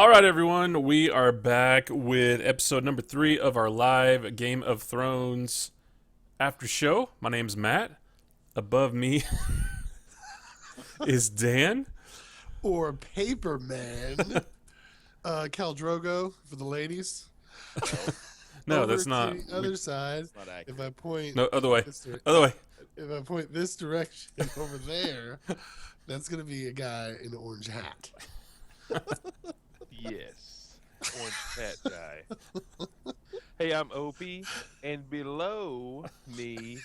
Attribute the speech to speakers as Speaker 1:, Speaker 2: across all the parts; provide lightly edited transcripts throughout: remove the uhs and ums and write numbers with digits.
Speaker 1: All right, everyone, we are back with episode number 3 of our live Game of Thrones after show. My name's Matt. Above me is Dan.
Speaker 2: Or Paper Man. Khal Drogo for the ladies.
Speaker 1: No,
Speaker 2: Over
Speaker 1: that's not.
Speaker 2: to the other side.
Speaker 3: Not accurate.
Speaker 2: If I point
Speaker 1: No, other way.
Speaker 2: this dir-
Speaker 1: Other way.
Speaker 2: if I point this direction over there, that's gonna be a guy in an orange hat.
Speaker 3: Yes. Orange hat guy. Hey, I'm Opie, and below me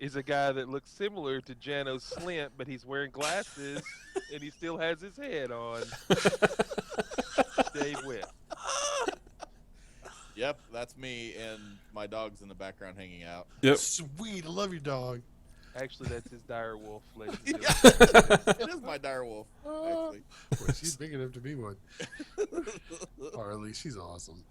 Speaker 3: is a guy that looks similar to Jano Slint, but he's wearing glasses, and he still has his head on. Dave Webb.
Speaker 4: Yep, that's me, and my dog's in the background hanging out.
Speaker 1: Yep.
Speaker 2: Sweet, I love your dog.
Speaker 3: Actually, that's his dire wolf, ladies and
Speaker 4: Yeah.
Speaker 3: gentlemen.
Speaker 4: It is my dire wolf, actually.
Speaker 2: Boy, she's big enough to be one. Harley, she's awesome.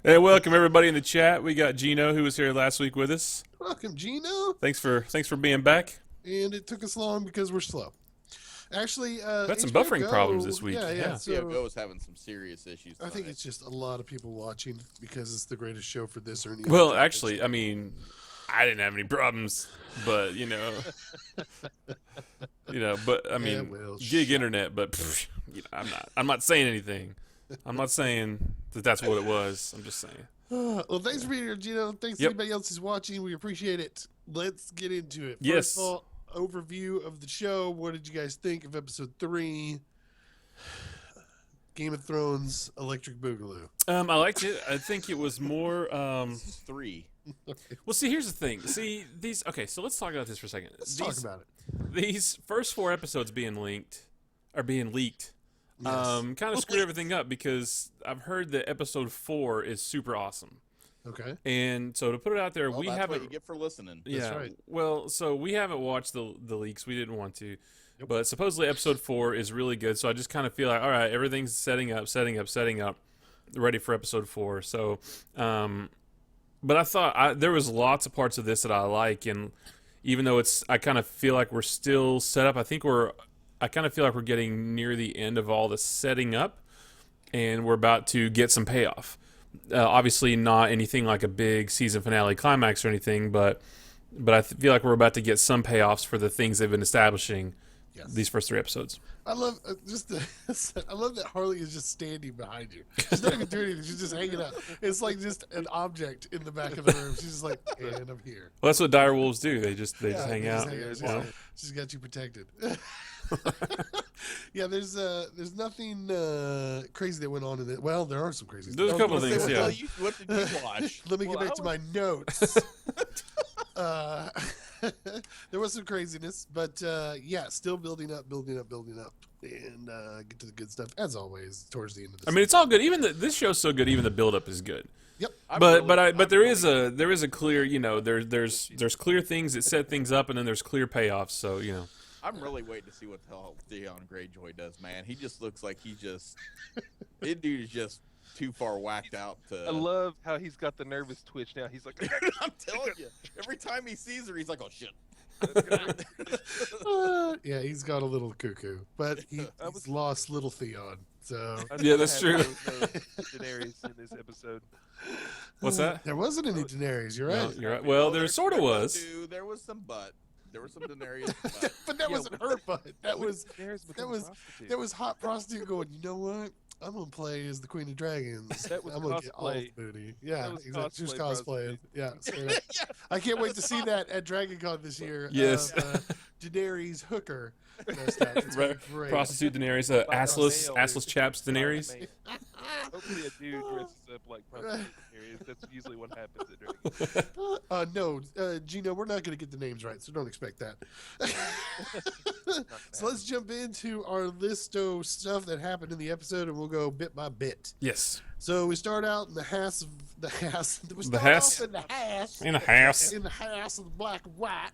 Speaker 1: Hey, welcome everybody in the chat. We got Gino, who was here last week with us.
Speaker 2: Welcome, Gino.
Speaker 1: Thanks for being back.
Speaker 2: And it took us long because we're slow. Actually,
Speaker 1: Had some
Speaker 2: HBO
Speaker 1: buffering
Speaker 2: Go-
Speaker 1: problems this week.
Speaker 2: Yeah.
Speaker 1: Yeah.
Speaker 2: So,
Speaker 4: CFO is having some serious issues
Speaker 2: I think
Speaker 4: tonight.
Speaker 2: it's just a lot of people watching because it's the greatest show for this or any
Speaker 1: Well,
Speaker 2: other
Speaker 1: actually, I mean, I didn't have any problems, but but I mean,
Speaker 2: well,
Speaker 1: gig internet. But I'm not saying anything. I'm not saying that that's what it was. I'm just saying.
Speaker 2: Well, thanks for being here, Gino. Thanks to
Speaker 1: Yep.
Speaker 2: anybody else who's watching. We appreciate it. Let's get into it.
Speaker 1: Yes.
Speaker 2: First of all, overview of the show. What did you guys think of episode 3? Game of Thrones, Electric Boogaloo.
Speaker 1: I liked it. I think it was more.
Speaker 4: This is 3.
Speaker 1: Well, see, here's the thing. See, these. Okay, so let's talk about this for a second.
Speaker 2: Let's talk about it.
Speaker 1: These first 4 episodes being leaked.
Speaker 2: Yes.
Speaker 1: Kind of screwed everything up because I've heard that episode 4 is super awesome.
Speaker 2: Okay.
Speaker 1: And so to put it out there,
Speaker 4: Well,
Speaker 1: we
Speaker 4: that's
Speaker 1: haven't.
Speaker 4: what you get for listening.
Speaker 1: Yeah.
Speaker 2: That's right.
Speaker 1: Well, so we haven't watched the leaks. We didn't want to.
Speaker 2: Yep.
Speaker 1: But supposedly episode 4 is really good. So I just kind of feel like, all right, everything's setting up, ready for episode 4. So, but I thought there was lots of parts of this that I like, and even though I kind of feel like we're still set up. I kind of feel like we're getting near the end of all the setting up, and we're about to get some payoff. Obviously, not anything like a big season finale climax or anything, but I feel like we're about to get some payoffs for the things they've been establishing these first 3 episodes.
Speaker 2: I love I love that Harley is just standing behind you. She's not even doing anything. She's just hanging out. It's like just an object in the back of the room. She's just like, and I'm here.
Speaker 1: Well, that's what dire wolves do. They just hang
Speaker 2: they
Speaker 1: out.
Speaker 2: just
Speaker 1: you know?
Speaker 2: She's got you protected. Yeah, there's nothing crazy that went on in it. Well, there are some crazy.
Speaker 1: There's a couple of things,
Speaker 4: What,
Speaker 1: yeah.
Speaker 4: what did you watch?
Speaker 2: Let me get
Speaker 3: Well,
Speaker 2: back to my notes. There was some craziness, but yeah, still building up, and get to the good stuff as always towards the end of the
Speaker 1: I mean, it's all good. Even this show's so good. Even the build up is good.
Speaker 2: Yep.
Speaker 1: But there is a clear, there's clear things that set things up, and then there's clear payoffs. So
Speaker 4: I'm really waiting to see what the hell Theon Greyjoy does, man. He just looks like that dude is just too far whacked out to...
Speaker 3: I love how he's got the nervous twitch now. He's like,
Speaker 4: I'm telling you, every time he sees her, he's like, oh, shit.
Speaker 2: Yeah, he's got a little cuckoo, but he's lost little Theon. So
Speaker 1: Yeah, that's true.
Speaker 3: Daenerys in this episode.
Speaker 1: What's that?
Speaker 2: there wasn't any Daenerys. You're right,
Speaker 1: No, you're right. Well, there sort of was.
Speaker 4: There was some butt. There was some Daenerys butt.
Speaker 2: but that wasn't her butt. That was
Speaker 3: Daenerys
Speaker 2: that
Speaker 3: became a
Speaker 2: was
Speaker 3: prostitute.
Speaker 2: that was hot prostitute going. You know what? I'm gonna play as the Queen of Dragons.
Speaker 3: That was
Speaker 2: I'm gonna get all the
Speaker 3: cosplay.
Speaker 2: booty. Yeah,
Speaker 3: That was
Speaker 2: exactly. She was
Speaker 3: cosplay
Speaker 2: cosplaying. Yeah, straight up. I can't wait to see that at Dragon Con this year.
Speaker 1: Yes.
Speaker 2: Daenerys hooker. It's gonna be great.
Speaker 1: Prostitute Daenerys, assless chaps Daenerys.
Speaker 3: Hopefully a dude dresses up like prostitute Daenerys. That's usually what happens at Dragon.
Speaker 2: No, Gino, we're not going to get the names right, so don't expect that. So let's jump into our list of stuff that happened in the episode, and we'll go bit by bit.
Speaker 1: Yes.
Speaker 2: So we start out in the house. We start
Speaker 1: house?
Speaker 2: off in the house.
Speaker 1: In a house.
Speaker 2: In the house of the black and white.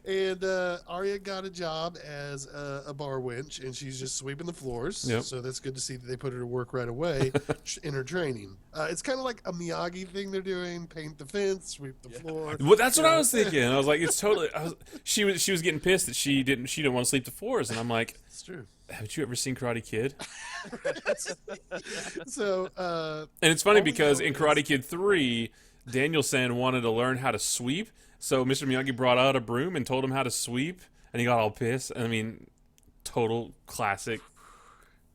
Speaker 2: And Arya got a job as a bar wench, and she's just sweeping the floors.
Speaker 1: Yep.
Speaker 2: So that's good to see that they put her to work right away in her training. It's kind of like a Miyagi thing they're doing: paint the fence, sweep the floor.
Speaker 1: Well, that's what I was thinking. I was like, it's totally. She was getting pissed that she didn't want to sleep the floors, and I'm like,
Speaker 2: It's true.
Speaker 1: haven't you ever seen Karate Kid?
Speaker 2: So,
Speaker 1: And it's funny
Speaker 2: all we
Speaker 1: because
Speaker 2: know
Speaker 1: in
Speaker 2: is-
Speaker 1: Karate Kid 3, Daniel-san wanted to learn how to sweep, so Mr. Miyagi brought out a broom and told him how to sweep, and he got all pissed. I mean, total classic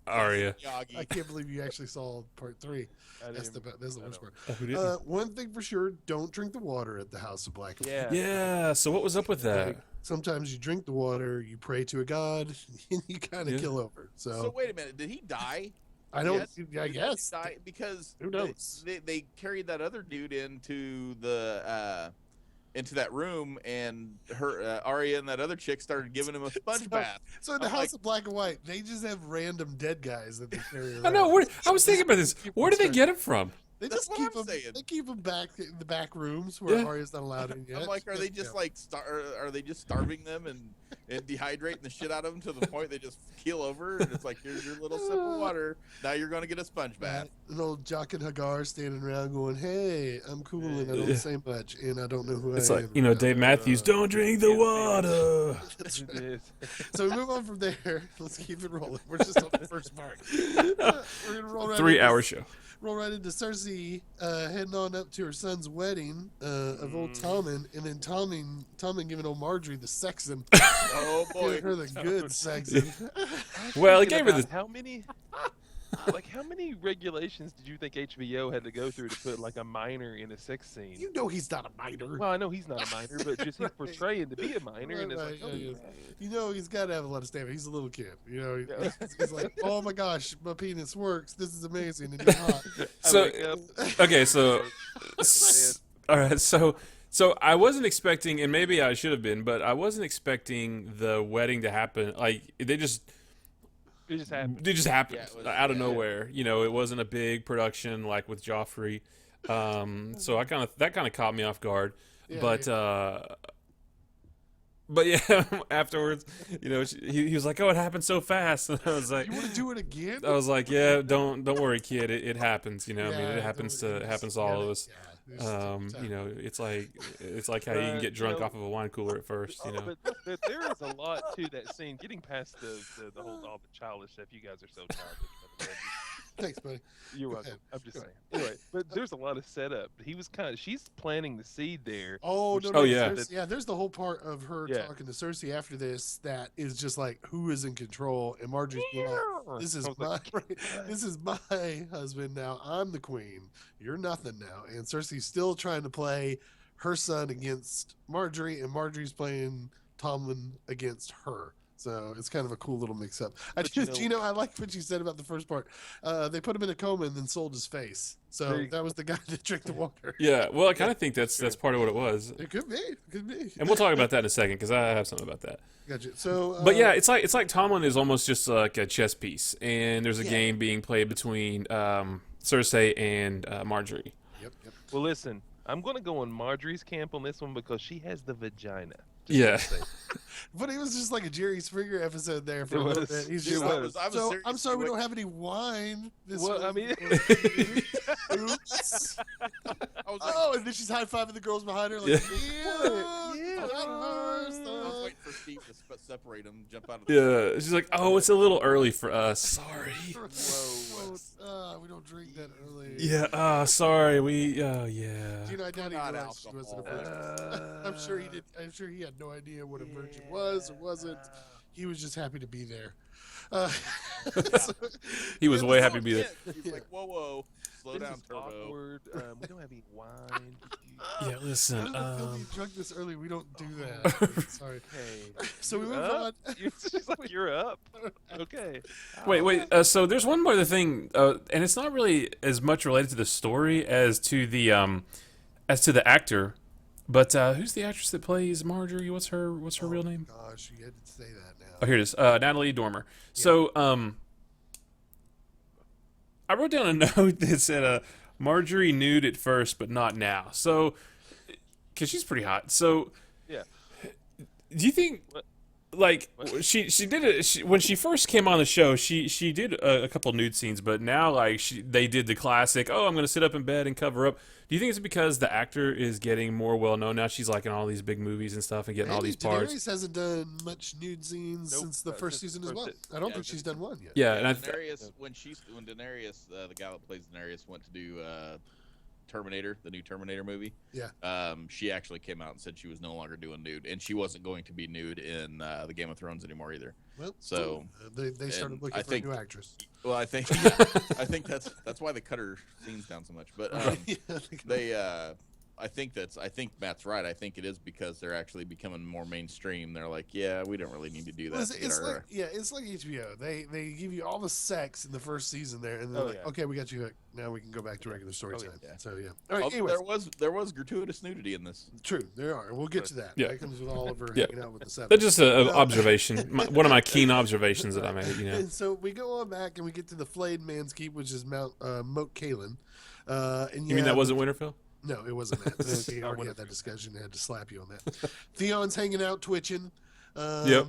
Speaker 1: Arya.
Speaker 2: I
Speaker 4: Miyagi.
Speaker 2: can't believe you actually saw part 3.
Speaker 3: I
Speaker 2: That's
Speaker 3: didn't-
Speaker 2: the worst part.
Speaker 1: Oh, who didn't?
Speaker 2: One thing for sure: don't drink the water at the House of Black.
Speaker 3: Yeah.
Speaker 1: Yeah, so what was up with that?
Speaker 2: Sometimes you drink the water, you pray to a god, and you kind of
Speaker 1: Yeah.
Speaker 2: kill over.
Speaker 4: So wait a minute, did he die?
Speaker 2: I don't.
Speaker 4: Yes.
Speaker 2: I
Speaker 4: Did he
Speaker 2: guess.
Speaker 4: die? Because
Speaker 2: Who knows?
Speaker 4: they carried that other dude into the into that room, and her Arya and that other chick started giving him a sponge bath.
Speaker 2: So in the
Speaker 4: I'm
Speaker 2: House
Speaker 4: like-
Speaker 2: of Black and White, they just have random dead guys that they carry around.
Speaker 1: I know. I was thinking about this. Where did they get him from?
Speaker 2: They
Speaker 4: That's
Speaker 2: just
Speaker 4: what
Speaker 2: keep
Speaker 4: I'm
Speaker 2: them.
Speaker 4: saying.
Speaker 2: They keep them back in the back rooms where
Speaker 1: Yeah.
Speaker 2: Arya's not allowed in yet.
Speaker 4: I'm like, are they just like are they just starving them and dehydrating the shit out of them to the point they just keel over? And it's like, here's your little sip of water. Now you're gonna get a sponge bath.
Speaker 2: An old Jock and Hagar standing around going, "Hey, I'm cool and I don't
Speaker 1: Yeah.
Speaker 2: say much and I don't know who
Speaker 1: It's
Speaker 2: I
Speaker 1: like,
Speaker 2: am."
Speaker 1: Dave Matthews, don't drink the water.
Speaker 2: That's
Speaker 3: It
Speaker 2: right.
Speaker 3: is.
Speaker 2: So we move on from there. Let's keep it rolling. We're just on the first part. We're gonna roll right
Speaker 1: 3-hour
Speaker 2: into-
Speaker 1: show.
Speaker 2: roll right into Cersei heading on up to her son's wedding of old Tommen, and then Tommen giving old Marjorie the sexing,
Speaker 4: Oh boy.
Speaker 2: giving her the good sexing.
Speaker 1: Well, it
Speaker 3: Thinking
Speaker 1: gave her
Speaker 3: about
Speaker 1: the.
Speaker 3: how many regulations did you think HBO had to go through to put like a minor in a sex scene?
Speaker 2: You know he's not a minor.
Speaker 3: Well, I know he's not a minor, but just he's portraying to be a minor, and it's
Speaker 2: Right,
Speaker 3: like,
Speaker 2: right,
Speaker 3: oh,
Speaker 2: yeah, You know he's got to have a lot of stamina. He's a little kid. You know,
Speaker 3: Yeah.
Speaker 2: he's like, "Oh my gosh, my penis works. This is amazing." And he's hot.
Speaker 3: I
Speaker 1: So-
Speaker 3: wake up,
Speaker 1: Okay, so.
Speaker 3: Man.
Speaker 1: All right, so I wasn't expecting, and maybe I should have been, but I wasn't expecting the wedding to happen. Like
Speaker 3: it just happened.
Speaker 1: it just happened
Speaker 4: Yeah, it was-
Speaker 1: out of
Speaker 4: yeah.
Speaker 1: nowhere. You know, it wasn't a big production like with Joffrey. So that kind of caught me off guard.
Speaker 2: Yeah,
Speaker 1: But yeah, afterwards, he was like, "Oh, it happened so fast," and I was like,
Speaker 2: You want to do it again?
Speaker 1: I was like, "Yeah, don't worry, kid. It happens. I mean,
Speaker 2: Yeah,
Speaker 1: it happens
Speaker 2: don't-
Speaker 1: to happens to all of us.
Speaker 2: Yeah,
Speaker 1: It's like how you can get drunk off of a wine cooler at first.
Speaker 3: Oh, but look, there is a lot to that scene. Getting past the whole all the childish stuff, you guys are so childish. by the way.
Speaker 2: Thanks, buddy.
Speaker 3: You're
Speaker 2: Go
Speaker 3: welcome.
Speaker 2: ahead.
Speaker 3: I'm just
Speaker 2: Go
Speaker 3: saying. Anyway, but there's a lot of setup. She's planting the seed there.
Speaker 2: Oh
Speaker 3: Which-
Speaker 2: no!
Speaker 1: Oh,
Speaker 2: no,
Speaker 1: yeah.
Speaker 2: There's the whole part of her
Speaker 3: Yeah.
Speaker 2: talking to Cersei after this that is just like, who is in control? And Marjorie's being like, "This is
Speaker 3: I was
Speaker 2: my,
Speaker 3: like,
Speaker 2: this is my husband now. I'm the queen. You're nothing now." And Cersei's still trying to play her son against Marjorie, and Marjorie's playing Tomlin against her. So it's kind of a cool little mix-up.
Speaker 3: But you
Speaker 2: I like what you said about the first part. They put him in a coma and then sold his face.
Speaker 3: There
Speaker 2: So
Speaker 3: you
Speaker 2: that was the guy that drank the water.
Speaker 1: Yeah, well, I kind of think that's part of what it was,
Speaker 2: It could be. It could be.
Speaker 1: and we'll talk about that in a second because I have something about that.
Speaker 2: Gotcha. So,
Speaker 1: But yeah, it's like Tomlin is almost just like a chess piece, and there's a
Speaker 2: Yeah.
Speaker 1: game being played between Cersei and Marjorie.
Speaker 2: Yep.
Speaker 3: well, listen, I'm going to go on Marjorie's camp on this one because she has the vagina. Just
Speaker 1: Yeah.
Speaker 3: gonna say.
Speaker 2: But it was just like a Jerry Springer episode there for
Speaker 3: It
Speaker 2: a little
Speaker 3: was.
Speaker 2: bit. He's
Speaker 3: It
Speaker 2: just
Speaker 3: was.
Speaker 2: like,
Speaker 4: I was
Speaker 2: so
Speaker 4: seriously
Speaker 2: I'm sorry we
Speaker 4: waiting-
Speaker 2: don't have any wine. This
Speaker 3: Well, I
Speaker 2: was-
Speaker 3: mean-
Speaker 2: Oops.
Speaker 4: I was like,
Speaker 2: Oh, and then she's high fiving the girls behind her like,
Speaker 3: Yeah.
Speaker 2: yeah,
Speaker 4: I was
Speaker 2: yeah.
Speaker 4: waiting for Steve to separate them, jump out of the
Speaker 1: Yeah, she's like, "Oh, it's a little early for us. Sorry."
Speaker 2: We don't drink that early.
Speaker 1: Yeah, sorry. Yeah.
Speaker 2: Gino, I doubt he
Speaker 4: Not
Speaker 2: realized she wasn't a
Speaker 4: alcohol.
Speaker 2: virgin. I'm sure he did. I'm sure he had no idea what a virgin was or wasn't. He was just happy to be there. So-
Speaker 1: He was way happy to be there.
Speaker 4: He's like, whoa, slow
Speaker 3: This
Speaker 4: down,
Speaker 3: is
Speaker 4: Turbo.
Speaker 3: awkward. We don't have any wine.
Speaker 1: Yeah,
Speaker 2: I
Speaker 1: listen.
Speaker 2: don't feel being drunk this early. We don't do that. Sorry.
Speaker 3: Okay.
Speaker 2: So we
Speaker 3: You're
Speaker 2: move
Speaker 3: up?
Speaker 2: on.
Speaker 3: She's like, you're up. Okay.
Speaker 1: Wait. So there's one more other thing, and it's not really as much related to the story as to the actor. But who's the actress that plays Marjorie? What's her real name?
Speaker 2: Gosh, you had to say that now.
Speaker 1: Oh, here it is. Natalie Dormer. So I wrote down a note that said Marjorie nude at first, but not now. So, because she's pretty hot. So
Speaker 3: Yeah.
Speaker 1: Do you think
Speaker 3: What?
Speaker 1: like
Speaker 3: What?
Speaker 1: she did it when she first came on the show? She did a couple nude scenes, but now like they did the classic. Oh, I'm gonna sit up in bed and cover up. Do you think it's because the actor is getting more well known now? She's like in all these big movies and stuff and getting all
Speaker 2: Maybe
Speaker 1: these parts.
Speaker 2: Daenerys hasn't done much nude scenes
Speaker 3: Nope,
Speaker 2: since the first
Speaker 3: since
Speaker 2: season
Speaker 3: the
Speaker 2: as
Speaker 3: first
Speaker 2: well.
Speaker 3: se-
Speaker 2: I don't
Speaker 4: Yeah,
Speaker 2: think she's done one yet.
Speaker 1: Yeah, and
Speaker 4: Daenerys when Daenerys, the gal that plays Daenerys, went to do Terminator, the new Terminator movie.
Speaker 2: Yeah.
Speaker 4: She actually came out and said she was no longer doing nude, and she wasn't going to be nude in the Game of Thrones anymore either.
Speaker 2: Well,
Speaker 4: So,
Speaker 2: they started
Speaker 4: and
Speaker 2: looking
Speaker 4: I
Speaker 2: for
Speaker 4: think-
Speaker 2: a new actress.
Speaker 4: Well, I think I think that's why they cut her scenes down so much. But
Speaker 2: Yeah, I think-
Speaker 4: I think Matt's right. I think it is because they're actually becoming more mainstream. They're like, yeah, we don't really need to do that.
Speaker 2: Well,
Speaker 4: to get
Speaker 2: it's
Speaker 4: our,
Speaker 2: like it's like HBO. They give you all the sex in the first season there, and they're
Speaker 3: Oh,
Speaker 2: like,
Speaker 3: yeah.
Speaker 2: okay, we got you hooked. Now we can go back to regular story
Speaker 3: Oh,
Speaker 2: time.
Speaker 4: yeah.
Speaker 2: So yeah. All right.
Speaker 4: Although
Speaker 2: Anyways,
Speaker 4: there was gratuitous nudity in this.
Speaker 2: true. There are. We'll get to that.
Speaker 1: Yeah.
Speaker 2: That comes with Oliver
Speaker 1: Yeah.
Speaker 2: hanging out with the seven.
Speaker 1: That's just an observation. One of my keen observations that I made. You know.
Speaker 2: And so we go on back and we get to the flayed man's keep, which is Mount Moat Cailin. And
Speaker 1: You mean that wasn't Winterfell?
Speaker 2: No, it wasn't that. We already had that discussion. I had to slap you on that. Theon's hanging out, twitching.
Speaker 1: Yep.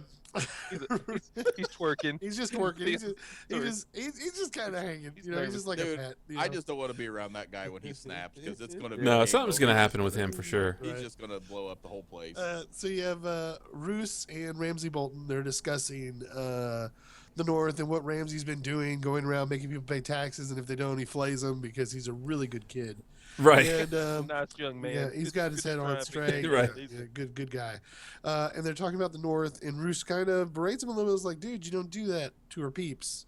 Speaker 3: He's twerking.
Speaker 2: He's just working. He's just kind of hanging. You know, he's just like
Speaker 4: Dude,
Speaker 2: a pet. You
Speaker 4: I
Speaker 2: know?
Speaker 4: just don't want to be around that guy when he snaps because it's going to be.
Speaker 1: No,
Speaker 4: game
Speaker 1: something's
Speaker 4: over.
Speaker 1: gonna happen with him for sure.
Speaker 4: He's
Speaker 2: Right.
Speaker 4: just going to blow up the whole place.
Speaker 2: So you have Roose and Ramsay Bolton. They're discussing the North and what Ramsay's been doing, going around making people pay taxes, and if they don't, he flays them because he's a really good kid.
Speaker 1: Right.
Speaker 2: And
Speaker 3: Nice young man.
Speaker 2: yeah, he's got his head on
Speaker 3: Good
Speaker 2: straight.
Speaker 3: try.
Speaker 1: Right.
Speaker 2: Yeah, good guy. And they're talking about the North, and Roose kind of berates him a little bit. It's like, dude, you don't do that to her peeps.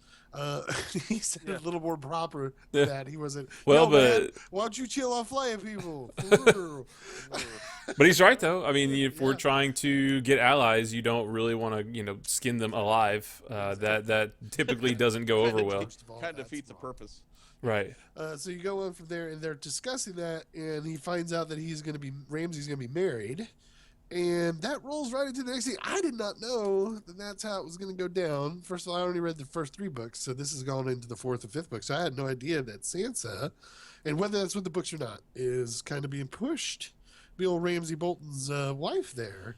Speaker 2: He said
Speaker 3: Yeah.
Speaker 2: a little more proper
Speaker 1: Yeah.
Speaker 2: than that. He wasn't.
Speaker 1: Well,
Speaker 2: "Yo, man,
Speaker 1: but
Speaker 2: why don't you chill on flaying people?
Speaker 1: but he's right though. I mean, if we're
Speaker 2: Yeah.
Speaker 1: trying to get allies, you don't really want to skin them alive. That typically doesn't go over well.
Speaker 2: First of all,
Speaker 4: Kind of
Speaker 2: that's
Speaker 4: defeats the
Speaker 2: smart.
Speaker 4: purpose.
Speaker 1: Right.
Speaker 2: So you go on from there, and they're discussing that, and he finds out that Ramsay's going to be married, and that rolls right into the next thing. I did not know that that's how it was going to go down. First of all, I only read the first 3 books, so this has gone into the 4th and 5th book. So I had no idea that Sansa, and whether that's what the books or not, is kind of being pushed. Be old Ramsay Bolton's wife there.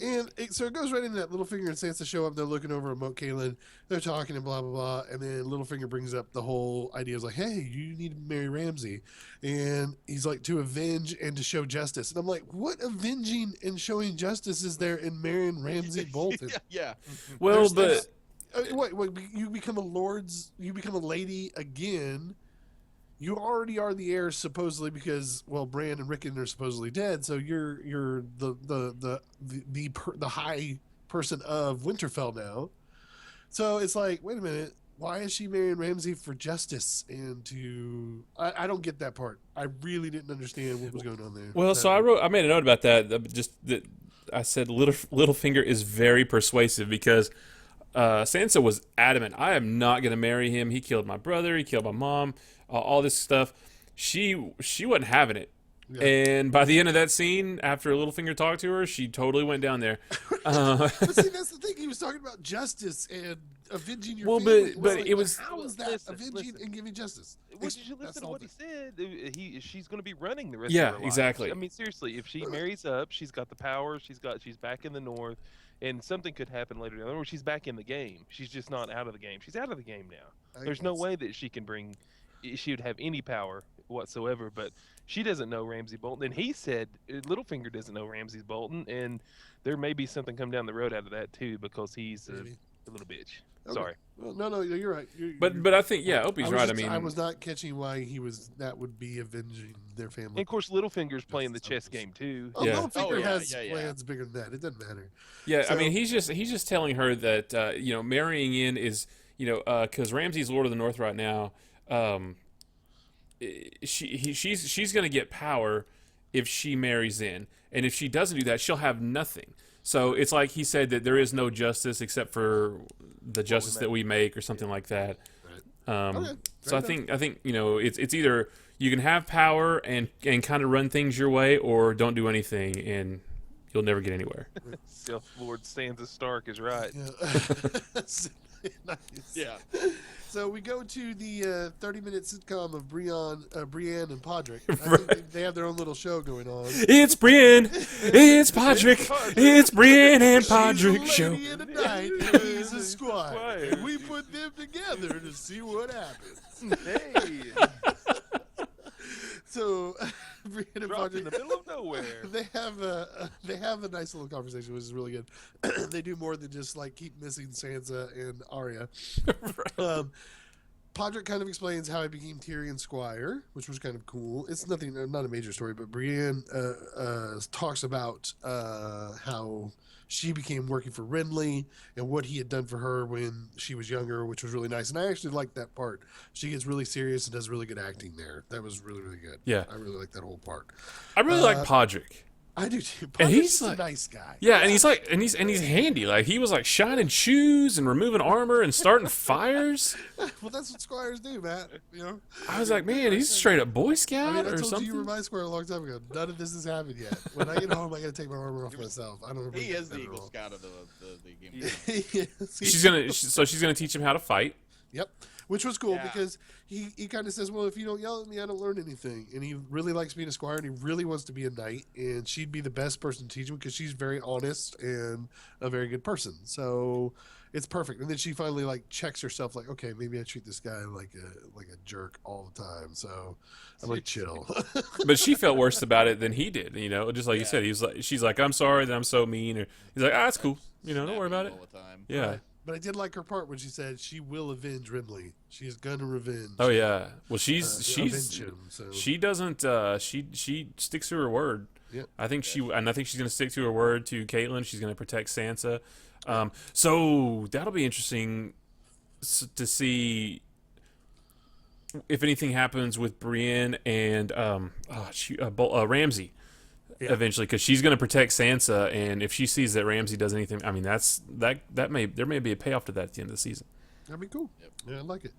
Speaker 2: And so it goes right into that. Littlefinger and Sansa show up. They're looking over at Moat Cailin. They're talking and blah, blah, blah. And then Littlefinger brings up the whole idea. Is like, hey, you need to marry Ramsay. And he's like, to avenge and to show justice. And I'm like, what avenging and showing justice is there in marrying Ramsay Bolton?
Speaker 4: Yeah.
Speaker 1: Well,
Speaker 2: There's-
Speaker 1: but
Speaker 2: Wait, you become a lady again. You already are the heir supposedly because Bran and Rickon are supposedly dead, so you're the high person of Winterfell now. So it's like, wait a minute, why is she marrying Ramsay for justice and to? I don't get that part. I really didn't understand what was going on there.
Speaker 1: well, so I made a note about that. Just that I said Littlefinger is very persuasive because Sansa was adamant. I am not going to marry him. He killed my brother. He killed my mom. All this stuff. She wasn't having it.
Speaker 2: Yeah.
Speaker 1: And by the end of that scene, after Littlefinger talked to her, she totally went down there.
Speaker 2: But see, that's the thing. He was talking about justice and avenging your
Speaker 1: Well,
Speaker 2: family.
Speaker 1: but it was-
Speaker 2: how is that
Speaker 3: Listen,
Speaker 2: avenging
Speaker 3: listen.
Speaker 2: and giving justice?
Speaker 3: Well, did you
Speaker 2: That's
Speaker 3: listen
Speaker 2: the
Speaker 3: to what he
Speaker 2: whole
Speaker 3: said? She's going to be running the rest
Speaker 1: Yeah,
Speaker 3: of her life.
Speaker 1: exactly.
Speaker 3: I mean, seriously, if she marries up, she's got the power. She's back in the North, and something could happen later down the road. She's back in the game. She's just not out of the game. She's out of the game now.
Speaker 2: I
Speaker 3: There's no
Speaker 2: guess.
Speaker 3: way that she would have any power whatsoever. But she doesn't know Ramsay Bolton, and he said Littlefinger doesn't know Ramsay Bolton, and there may be something come down the road out of that too because he's
Speaker 2: Maybe.
Speaker 3: a little bitch.
Speaker 2: Okay.
Speaker 3: Sorry.
Speaker 2: Well, no, you're right.
Speaker 1: But I think Opie's right.
Speaker 2: I was not catching why that would be avenging their
Speaker 3: And
Speaker 2: family.
Speaker 3: of course, Littlefinger's playing the
Speaker 2: That's
Speaker 3: chess
Speaker 2: selfish.
Speaker 3: game too.
Speaker 2: Oh,
Speaker 1: Yeah.
Speaker 2: Littlefinger
Speaker 4: Oh, yeah,
Speaker 2: has
Speaker 4: yeah.
Speaker 2: plans bigger than that. It doesn't matter.
Speaker 1: Yeah, I
Speaker 2: So-
Speaker 1: mean, he's just telling her that marrying in is because Ramsay's Lord of the North right now. She's going to get power if she marries in, and if she doesn't do that, she'll have nothing. So it's like he said that there is no justice except for the justice that we make, or something like that.
Speaker 2: Okay,
Speaker 1: So
Speaker 2: fair
Speaker 1: I think it's either you can have power and kind of run things your way, or don't do anything and you'll never get anywhere.
Speaker 3: Self Lord Sansa Stark is right.
Speaker 2: Yeah. Nice.
Speaker 4: Yeah.
Speaker 2: So we go to the 30-minute sitcom of Brienne and Podrick. I think they have their own little show going on.
Speaker 1: It's Brienne, it's Podrick, it's Brienne and Podrick
Speaker 2: She's a
Speaker 1: show.
Speaker 2: lady in a knight, and he's a squire. And we put them together to see what happens.
Speaker 3: Hey,
Speaker 2: So Brienne and
Speaker 3: dropped in
Speaker 2: Podrick,
Speaker 3: the middle of nowhere.
Speaker 2: they have a nice little conversation, which is really good. They do more than just like keep missing Sansa and Arya. Podrick kind of explains how he became Tyrion's squire, which was kind of cool. It's nothing, not a major story, but Brienne talks about how she became working for Renly and what he had done for her when she was younger, which was really nice. And I actually liked that part. She gets really serious and does really good acting there. That was really, really good.
Speaker 1: Yeah.
Speaker 2: I really like that whole part.
Speaker 1: I really like Podrick.
Speaker 2: I do too.
Speaker 1: And he's
Speaker 2: Podrick's a
Speaker 1: like-
Speaker 2: nice guy.
Speaker 1: Yeah, and he's like, and he's handy. Like he was like shining shoes and removing armor and starting fires.
Speaker 2: Well, that's what squires do, Matt. You know.
Speaker 1: I was like, man, he's a straight up Boy
Speaker 2: I
Speaker 1: Scout
Speaker 2: mean, I
Speaker 1: or
Speaker 2: told
Speaker 1: something.
Speaker 2: you you were my squire a long time ago. None of this has happened yet. When I get home, I got to take my armor off myself. I don't know.
Speaker 4: He is the Eagle Scout of the game.
Speaker 2: Yes,
Speaker 1: She's gonna teach him how to fight.
Speaker 2: Yep. Which was cool
Speaker 4: Yeah.
Speaker 2: because he kind of says, well, if you don't yell at me, I don't learn anything. And he really likes being a squire and he really wants to be a knight. And she'd be the best person to teach him because she's very honest and a very good person. So it's perfect. And then she finally like checks herself like, okay, maybe I treat this guy like a jerk all the time. So I'm like, chill.
Speaker 1: But she felt worse about it than he did. You know, just like you said, she's like, I'm sorry that I'm so mean. Or he's like, that's cool. You know, don't worry about it.
Speaker 4: All the time.
Speaker 1: Yeah.
Speaker 2: Right. But I did like her part when she said she will avenge Renly. She is gonna revenge.
Speaker 1: Oh yeah. Well,
Speaker 2: avenge him. So
Speaker 1: she doesn't. She sticks to her word.
Speaker 2: Yeah.
Speaker 1: I think she's gonna stick to her word to Caitlyn. She's gonna protect Sansa. So that'll be interesting to see if anything happens with Brienne and Ramsay.
Speaker 2: Yeah.
Speaker 1: Eventually, because she's going to protect Sansa, and if she sees that Ramsay does anything, I mean, there may be a payoff to that at the end of the season.
Speaker 2: that'd be cool.
Speaker 4: Yep.
Speaker 2: Yeah, I like it.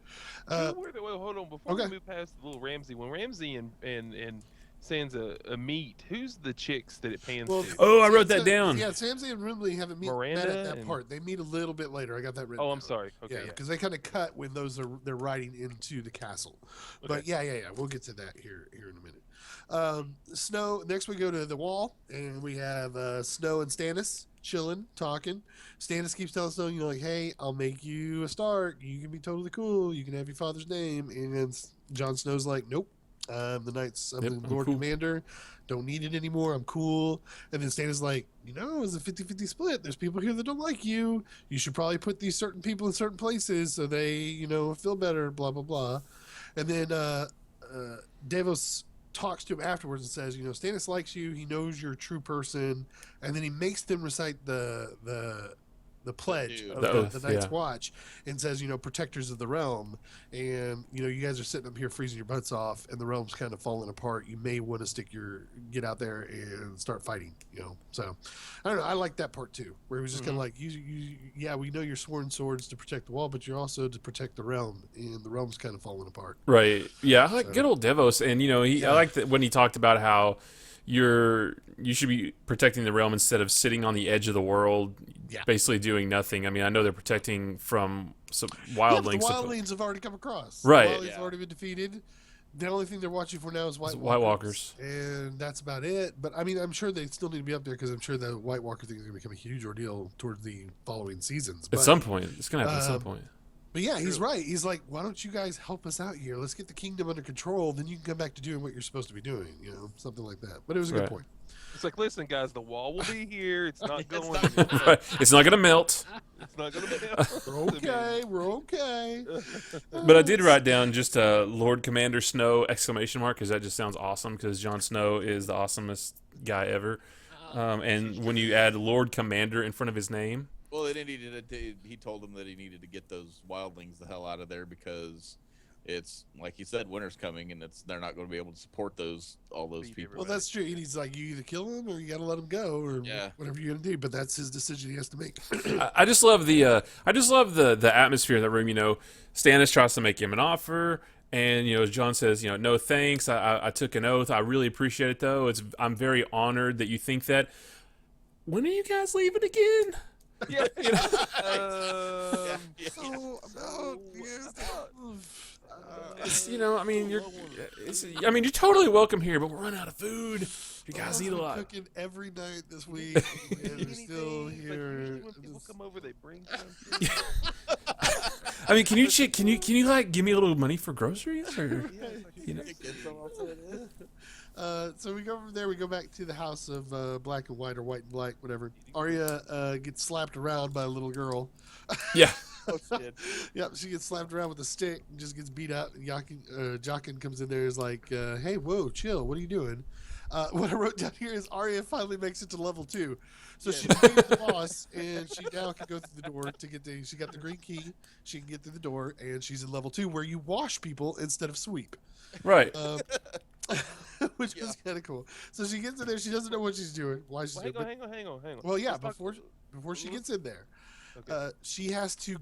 Speaker 3: Wait, hold on. Before
Speaker 2: okay.
Speaker 3: we move past the little Ramsey, when Ramsey and Sansa meet, who's the chicks that it pans
Speaker 2: Well,
Speaker 3: to?
Speaker 1: Oh, I wrote that down.
Speaker 2: Yeah, Sansa and Renly haven't met
Speaker 3: Miranda
Speaker 2: at that
Speaker 3: and-
Speaker 2: part. They meet a little bit later. I got that written.
Speaker 3: Oh, I'm
Speaker 2: down.
Speaker 3: sorry. Okay,
Speaker 2: Yeah,
Speaker 3: yeah.
Speaker 2: because they kind of cut when they're riding into the castle. But yeah. We'll get to that here in a minute. Snow. Next, we go to the wall, and we have Snow and Stannis chilling, talking. Stannis keeps telling Snow, like, "Hey, I'll make you a Stark. You can be totally cool. You can have your father's name." And Jon Snow's like, "Nope. I'm the Knights. I'm the
Speaker 1: I'm
Speaker 2: Lord
Speaker 1: cool.
Speaker 2: Commander. Don't need it anymore. I'm cool." And then Stannis like, it's a 50-50 split. There's people here that don't like you. You should probably put these certain people in certain places so they, feel better, blah, blah, blah. And then Davos talks to him afterwards and says, Stannis likes you. He knows you're a true person. And then he makes them recite the pledge
Speaker 4: dude.
Speaker 2: of
Speaker 1: The oath,
Speaker 2: the Night's
Speaker 1: yeah.
Speaker 2: Watch and says, protectors of the realm. And, you guys are sitting up here freezing your butts off and the realm's kind of falling apart. You may want to get out there and start fighting, So, I don't know. I like that part too, where he was just kind of like, we know you're sworn swords to protect the wall, but you're also to protect the realm. And the realm's kind of falling apart.
Speaker 1: Right. Yeah, I like
Speaker 2: So-
Speaker 1: good old Devos, and I like that when he talked about how you should be protecting the realm instead of sitting on the edge of the world,
Speaker 2: Yeah.
Speaker 1: basically doing nothing. I mean, I know they're protecting from some
Speaker 2: Yeah,
Speaker 1: wildlings.
Speaker 2: but the wildlings have already come across.
Speaker 1: Right.
Speaker 2: The wildlings have
Speaker 4: Yeah.
Speaker 2: already been defeated. The only thing they're watching for now is White
Speaker 1: White
Speaker 2: Walkers.
Speaker 1: Walkers.
Speaker 2: And that's about it. But, I mean, I'm sure they still need to be up there because I'm sure the White Walker thing is going to become a huge ordeal towards the following seasons.
Speaker 1: At
Speaker 2: But,
Speaker 1: some point, it's gonna happen at some point.
Speaker 2: but yeah, he's right. He's like, why don't you guys help us out here? Let's get the kingdom under control. Then you can come back to doing what you're supposed to be doing, something like that. But it was a good
Speaker 1: Right.
Speaker 2: point.
Speaker 3: It's like, listen, guys, the wall will be here. It's not going.
Speaker 1: Right. It's not gonna melt.
Speaker 3: It's not going to be.
Speaker 2: We're okay. We're okay.
Speaker 1: But I did write down just Lord Commander Snow ! Because that just sounds awesome. Because Jon Snow is the awesomest guy ever. And when you add Lord Commander in front of his name,
Speaker 4: Well, he told him that he needed to get those wildlings the hell out of there because it's like he said, winter's coming, and they're not going to be able to support all those
Speaker 3: Feed
Speaker 4: people.
Speaker 2: Well, that's true. And he's like, you either kill him or you got to let him go or
Speaker 4: Yeah.
Speaker 2: whatever you're going to do. But that's his decision he has to make.
Speaker 1: I just love the atmosphere in the room. Stannis tries to make him an offer, and Jon says, no thanks. I took an oath. I really appreciate it though. I'm very honored that you think that. When are you guys leaving again?
Speaker 3: Yeah.
Speaker 2: So, about
Speaker 1: you know, I mean, you're totally welcome here, but we're running out of food. You guys eat a lot.
Speaker 2: Cooking every night this week, and we're still
Speaker 3: But
Speaker 2: here.
Speaker 3: usually when people come over, they bring something.
Speaker 1: I mean, can you like give me a little money for groceries or you know?
Speaker 2: So we go from there. We go back to the house of black and white or white and black, whatever. Arya gets slapped around by a little girl.
Speaker 1: Yeah.
Speaker 4: Oh, shit.
Speaker 2: Yep, she gets slapped around with a stick and just gets beat up. And Jaqen comes in there and is like, hey, whoa, chill. What are you doing? What I wrote down here is Arya finally makes it to level 2. So she defeated the boss, and she now can go through the door to get she got the green key. She can get through the door, and she's in level 2 where you wash people instead of sweep.
Speaker 1: Right.
Speaker 2: Which was kind of cool. So she gets in there. She doesn't know what she's doing. Why she's doing it.
Speaker 3: Hang on.
Speaker 2: Well, yeah,
Speaker 3: Let's talk-
Speaker 2: before she gets in there,
Speaker 3: Okay.
Speaker 2: she has to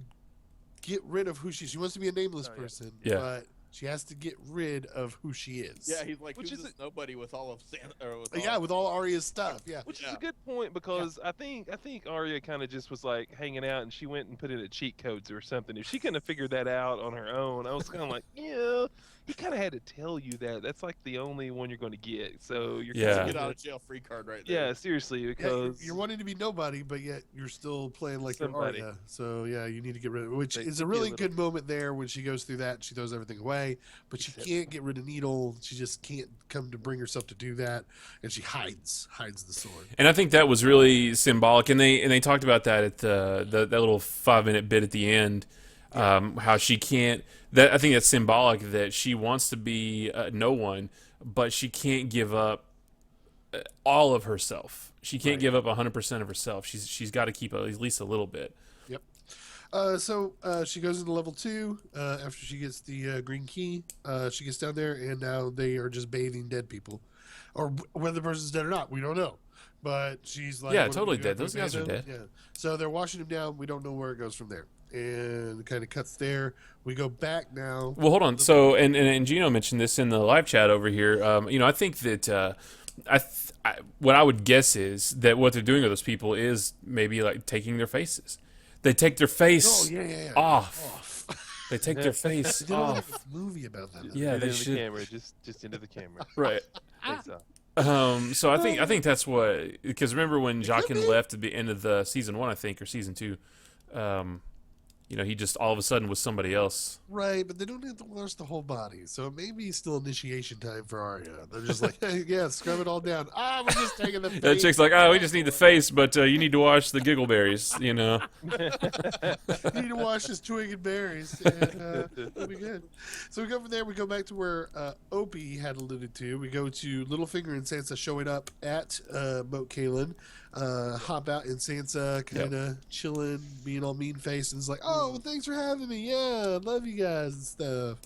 Speaker 2: get rid of who she wants to be a nameless
Speaker 3: yeah.
Speaker 2: person,
Speaker 1: Yeah.
Speaker 2: but she has to get rid of who she is.
Speaker 4: Yeah, he's like,
Speaker 3: Which
Speaker 4: who's
Speaker 3: is
Speaker 4: this nobody with all of Santa? Or
Speaker 2: With all Arya's stuff. Yeah.
Speaker 3: Which is
Speaker 4: Yeah.
Speaker 3: a good point because I think Arya kind of just was like hanging out and she went and put in a cheat codes or something. If she couldn't have figured that out on her own, I was kind of like, yeah, he kind of had to tell you that. That's like the only one you're going to get. So you're
Speaker 1: Yeah.
Speaker 3: kinda
Speaker 4: Get out
Speaker 3: gonna-
Speaker 4: of jail free card right there.
Speaker 3: Yeah, seriously,
Speaker 2: Yeah,
Speaker 3: because
Speaker 2: you're wanting to be nobody, but yet you're still playing like
Speaker 3: Somebody.
Speaker 2: you're Arya. So yeah, you need to get rid of it, which
Speaker 3: They
Speaker 2: is
Speaker 3: give
Speaker 2: a
Speaker 3: you a
Speaker 2: really
Speaker 3: little-
Speaker 2: good moment there when she goes through that. She throws everything away, but she can't get rid of Needle. She just can't come to bring herself to do that, and she hides the sword.
Speaker 1: And I think that was really symbolic, and they talked about that at that little 5-minute bit at the end, how she can't. That I think that's symbolic that she wants to be no one, but she can't give up all of herself. She can't give up 100% of herself. She's got to keep at least a little bit.
Speaker 2: Yep. So she goes into level 2 after she gets the green key. She gets down there, and now they are just bathing dead people, or whether the person's dead or not, we don't know. But she's like,
Speaker 1: Yeah,
Speaker 2: what are we
Speaker 1: totally
Speaker 2: doing?
Speaker 1: dead. Those
Speaker 2: We
Speaker 1: guys are
Speaker 2: bathe
Speaker 1: dead.
Speaker 2: them? Yeah. So they're washing him down. We don't know where it goes from there, and it kind of cuts there. We go back now.
Speaker 1: Well, hold on. So, and Gino mentioned this in the live chat over here. I think that what I would guess is that what they're doing with those people is maybe like taking their faces. They take their face off. They take their face
Speaker 2: They did a little
Speaker 1: off.
Speaker 2: movie about that.
Speaker 1: Yeah, they
Speaker 3: into the
Speaker 1: should.
Speaker 3: camera, just into the camera.
Speaker 1: Right.
Speaker 3: Face off.
Speaker 1: So I think that's what, because remember when Jaqen left at the end of the season 1, I think, or season 2, he just all of a sudden was somebody else.
Speaker 2: Right, but they don't have to wash the whole body, so it may be still initiation time for Arya. They're just like, hey, yeah, scrub it all down. We're just taking the face.
Speaker 1: That chick's like, oh, we just need the face, but you need to wash the giggleberries,
Speaker 2: You need to wash his twig and berries, and it'll be good. So we go from there. We go back to where Opie had alluded to. We go to Littlefinger and Sansa showing up at Moat Cailin. Hop out, and Sansa kind of chilling, being all mean faced, and is like, "Oh, well, thanks for having me. Yeah, love you guys and stuff."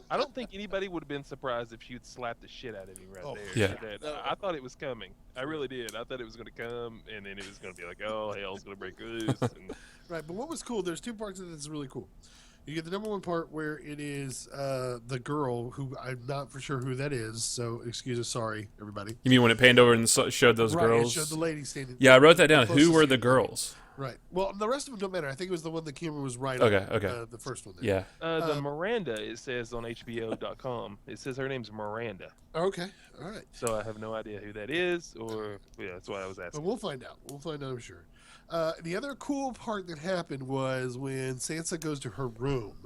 Speaker 3: I don't think anybody would have been surprised if she'd slapped the shit out of him right there.
Speaker 1: Yeah.
Speaker 3: I thought it was coming. I really did. I thought it was going to come, and then it was going to be like, oh, hell's going to break loose. And
Speaker 2: Right, but what was cool? There's 2 parts of this that's really cool. You get the number 1 part where it is the girl who I'm not for sure who that is. So excuse us, sorry, everybody.
Speaker 1: You mean when it panned over and showed those
Speaker 2: Right,
Speaker 1: girls?
Speaker 2: it showed the lady standing.
Speaker 1: Yeah, I wrote that down. Who
Speaker 2: closest
Speaker 1: were
Speaker 2: to
Speaker 1: the
Speaker 2: you.
Speaker 1: girls?
Speaker 2: Right. Well, the rest of them don't matter. I think it was the one the camera was right
Speaker 1: Okay,
Speaker 2: on.
Speaker 1: okay.
Speaker 2: The first one. There.
Speaker 1: Yeah.
Speaker 3: the Miranda, it says on HBO.com, it says her name's Miranda.
Speaker 2: Okay. All right.
Speaker 3: So I have no idea who that is, or, yeah, that's why I was
Speaker 2: But
Speaker 3: asking.
Speaker 2: we'll find out. We'll find out, I'm sure. The other cool part that happened was when Sansa goes to her room.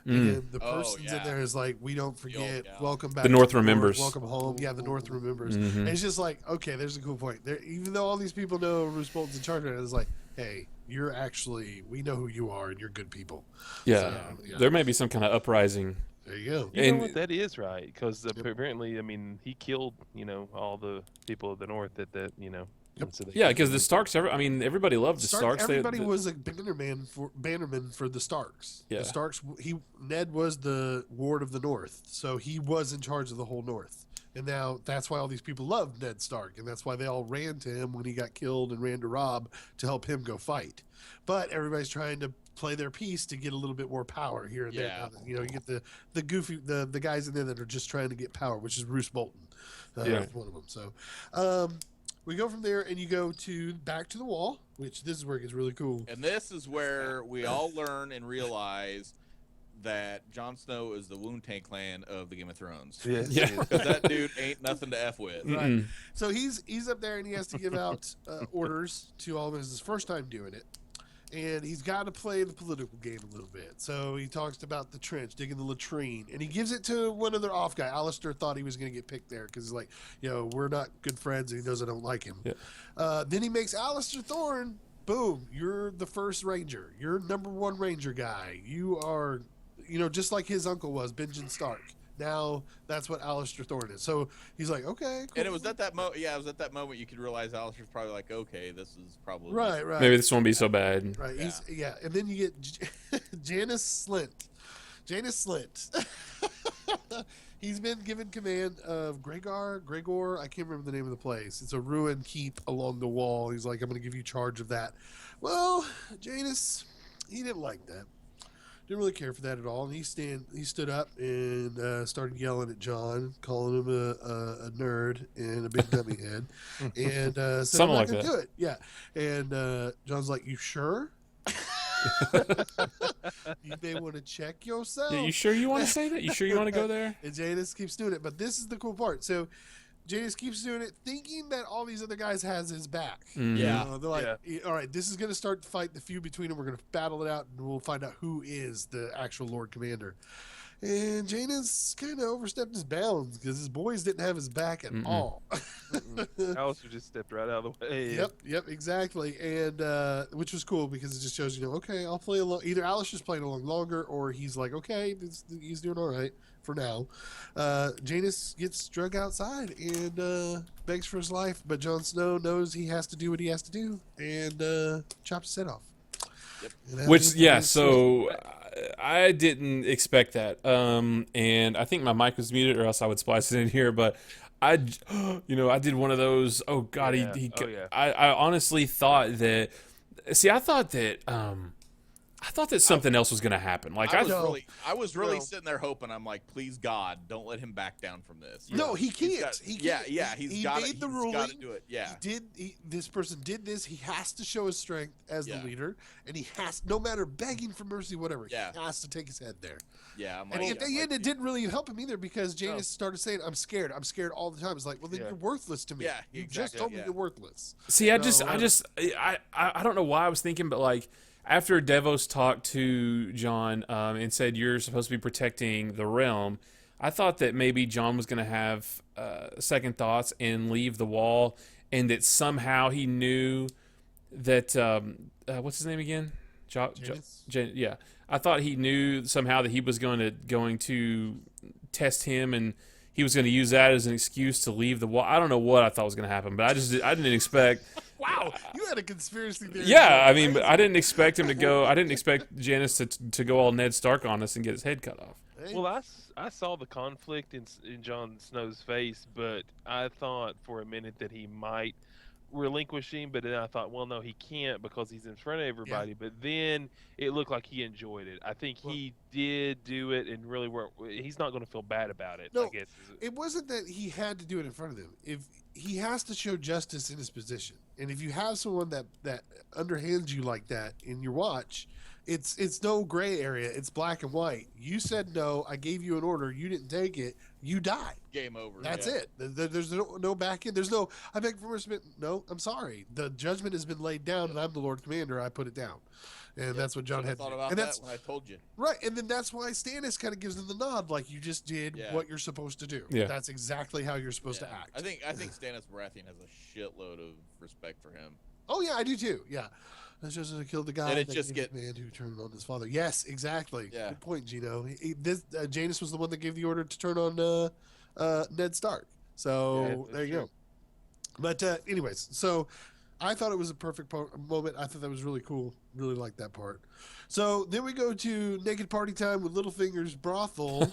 Speaker 2: And the person's in there is like, we don't forget, welcome back.
Speaker 1: The North
Speaker 2: to
Speaker 1: remembers.
Speaker 2: Welcome home. Yeah, the North remembers.
Speaker 1: Mhm.
Speaker 2: And it's just like, okay, there's a cool point. There, even though all these people know Roose Bolton's in charge of it, it's like, hey, you're actually, we know who you are and you're good people.
Speaker 1: Yeah.
Speaker 2: So, yeah.
Speaker 1: There may be some kind of uprising.
Speaker 2: There you go.
Speaker 3: You
Speaker 1: And-
Speaker 3: know what that is, right? Because apparently, I mean, he killed, all the people of the North that
Speaker 2: Yep.
Speaker 3: so they
Speaker 1: Yeah,
Speaker 3: could-
Speaker 1: because the Starks, everybody loved the Starks.
Speaker 2: Everybody was a bannerman for the Starks.
Speaker 1: Yeah.
Speaker 2: The Starks. Ned was the Ward of the North, so he was in charge of the whole North. And now that's why all these people loved Ned Stark, and that's why they all ran to him when he got killed and ran to Robb to help him go fight. But everybody's trying to play their piece to get a little bit more power here and
Speaker 4: Yeah.
Speaker 2: there. You get the goofy the guys in there that are just trying to get power, which is Roose Bolton.
Speaker 1: Yeah.
Speaker 2: One of them. So. We go from there, and you go back to the wall, which this is where it gets really cool.
Speaker 4: And this is where we all learn and realize that Jon Snow is the Wu-Tang Clan of the Game of Thrones.
Speaker 3: Yeah.
Speaker 1: Yeah.
Speaker 4: Because that dude ain't nothing to F with.
Speaker 2: Right.
Speaker 1: Mm-mm.
Speaker 2: So he's up there and he has to give out orders to all of them. It's his first time doing it. And he's got to play the political game a little bit. So he talks about the trench, digging the latrine, and he gives it to one of their off guy. Alistair thought he was going to get picked there because he's like, we're not good friends, and he knows I don't like him.
Speaker 1: Yeah.
Speaker 2: Then he makes Alistair Thorne. Boom! You're the first ranger. You're number one ranger guy. You are, just like his uncle was, Benjen Stark. Now that's what Alistair Thorne is. So he's like, okay, cool.
Speaker 4: And it was at that moment. Yeah, it was at that moment you could realize Alistair's probably like, okay, this is probably
Speaker 2: right.
Speaker 1: Maybe this won't be so bad.
Speaker 2: Right.
Speaker 4: Yeah.
Speaker 2: And then you get Janice Slint. He's been given command of Gregor. I can't remember the name of the place. It's a ruined keep along the wall. He's like, I'm going to give you charge of that. Well, Janice, he didn't like that. Didn't really care for that at all. And he stood up and started yelling at John, calling him a nerd and a big dummy head. And said,
Speaker 1: Something
Speaker 2: I'm not
Speaker 1: like
Speaker 2: gonna
Speaker 1: that.
Speaker 2: do it. Yeah. And John's like, you sure? You may want to check yourself.
Speaker 1: Yeah, you sure you want to say that? You sure you want to go there?
Speaker 2: And Janice keeps doing it. But this is the cool part. So Janice keeps doing it, thinking that all these other guys has his back.
Speaker 1: Mm.
Speaker 4: Yeah.
Speaker 2: They're like, all right, this is going to start to fight the feud between them. We're going to battle it out, and we'll find out who is the actual Lord Commander. And Janus kind of overstepped his bounds because his boys didn't have his back at all.
Speaker 3: Alistair just stepped right out of the way.
Speaker 2: Yep, exactly. And which was cool because it just shows, okay, I'll play along. Either Alistair's playing along longer or he's like, okay, he's doing all right for now. Janus gets drug outside and begs for his life, but Jon Snow knows he has to do what he has to do and chops his head off.
Speaker 4: Yep.
Speaker 1: Which, yeah, so I didn't expect that. And I think my mic was muted or else I would splice it in here, but I did one of those, oh God,
Speaker 3: Yeah.
Speaker 1: I honestly thought that, I thought that something else was going to happen. Like
Speaker 4: I was really
Speaker 2: No.
Speaker 4: sitting there hoping. I'm like, please God, don't let him back down from this.
Speaker 2: No, he
Speaker 4: He's
Speaker 2: can't.
Speaker 4: got-
Speaker 2: He
Speaker 4: yeah,
Speaker 2: can't.
Speaker 4: yeah,
Speaker 2: He
Speaker 4: he's got
Speaker 2: made
Speaker 4: it.
Speaker 2: the
Speaker 4: He's
Speaker 2: ruling.
Speaker 4: got to do it. Yeah,
Speaker 2: This person did this. He has to show his strength as the leader, and he has, no matter begging for mercy, whatever, he has to take his head there.
Speaker 4: yeah. I'm
Speaker 2: And
Speaker 4: like,
Speaker 2: at the end, it didn't really help him either because Janus started saying, I'm scared all the time. It's like, well, then you're worthless to me.
Speaker 4: Yeah,
Speaker 2: you just
Speaker 4: exactly,
Speaker 2: told me
Speaker 4: yeah.
Speaker 2: you're worthless.
Speaker 1: See, I don't know why I was thinking, but like after Devos talked to John and said you're supposed to be protecting the realm, I thought that maybe John was going to have second thoughts and leave the wall, and that somehow he knew that what's his name again?
Speaker 2: Janus?
Speaker 1: Yeah, I thought he knew somehow that he was going to test him and he was going to use that as an excuse to leave the wall. I don't know what I thought was going to happen, but I didn't expect.
Speaker 2: Wow, you had a conspiracy theory.
Speaker 1: Yeah, I mean, but I didn't expect him to go. I didn't expect Janice to go all Ned Stark on us and get his head cut off.
Speaker 3: Well, I saw the conflict in Jon Snow's face, but I thought for a minute that he might relinquish him, but then I thought, well, no, he can't because he's in front of everybody. But then it looked like he enjoyed it. I think he did do it and really he's not going to feel bad about it.
Speaker 2: No,
Speaker 3: I guess.
Speaker 2: it wasn't that he had to do it in front of them. If he has to show justice in his position, and if you have someone that underhands you like that in your watch, it's no gray area. It's black and white. You said no. I gave you an order. You didn't take it. You die.
Speaker 4: game over.
Speaker 2: That's
Speaker 4: yeah.
Speaker 2: it. There's no back end. There's no, I beg for mercy. No, I'm sorry. The judgment has been laid down, and I'm the Lord Commander. I put it down. And that's what John
Speaker 4: Should've
Speaker 2: had to
Speaker 4: thought
Speaker 2: do.
Speaker 4: about
Speaker 2: And
Speaker 4: that
Speaker 2: that's
Speaker 4: when I told you.
Speaker 2: right. And then that's why Stannis kind of gives him the nod, like you just did
Speaker 4: Yeah.
Speaker 2: what you're supposed to do.
Speaker 1: Yeah.
Speaker 2: That's exactly how you're supposed
Speaker 4: Yeah.
Speaker 2: to act.
Speaker 4: I think Stannis Baratheon has a shitload of respect for him.
Speaker 2: Oh yeah, I do too. Yeah, that's just to kill the guy.
Speaker 4: And it
Speaker 2: that
Speaker 4: just
Speaker 2: gave the man who turned on his father. Yes, exactly.
Speaker 4: Yeah.
Speaker 2: Good point, Gino. Janus was the one that gave the order to turn on Ned Stark. So
Speaker 3: Yeah, that's
Speaker 2: there you
Speaker 3: true.
Speaker 2: go. But anyways, so I thought it was a perfect moment. I thought that was really cool. Really liked that part. So then we go to naked party time with Littlefinger's brothel.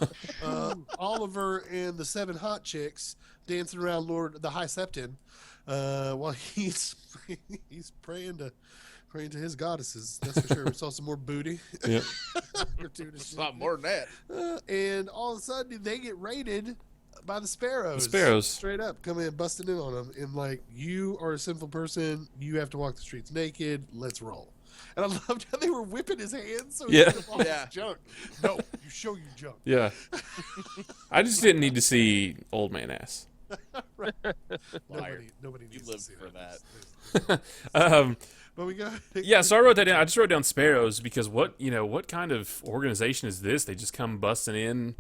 Speaker 2: Oliver and the 7 hot chicks dancing around the High Septon while he's praying to his goddesses. That's for sure. We saw some more booty.
Speaker 1: Yeah.
Speaker 4: It's a lot more than that.
Speaker 2: And all of a sudden they get raided by the sparrows.
Speaker 1: The sparrows.
Speaker 2: Straight up come in, busting in on them. And like, you are a sinful person. You have to walk the streets naked. Let's roll. And I loved how they were whipping his hands so
Speaker 1: Yeah.
Speaker 2: he could all
Speaker 4: Yeah.
Speaker 2: his junk. No, you show your junk.
Speaker 1: Yeah. I just didn't need to see old man ass.
Speaker 2: Nobody needs to
Speaker 4: lived
Speaker 2: see
Speaker 4: for
Speaker 2: that. But we go.
Speaker 1: Yeah, so I wrote that down. I just wrote down sparrows because what kind of organization is this? They just come busting in.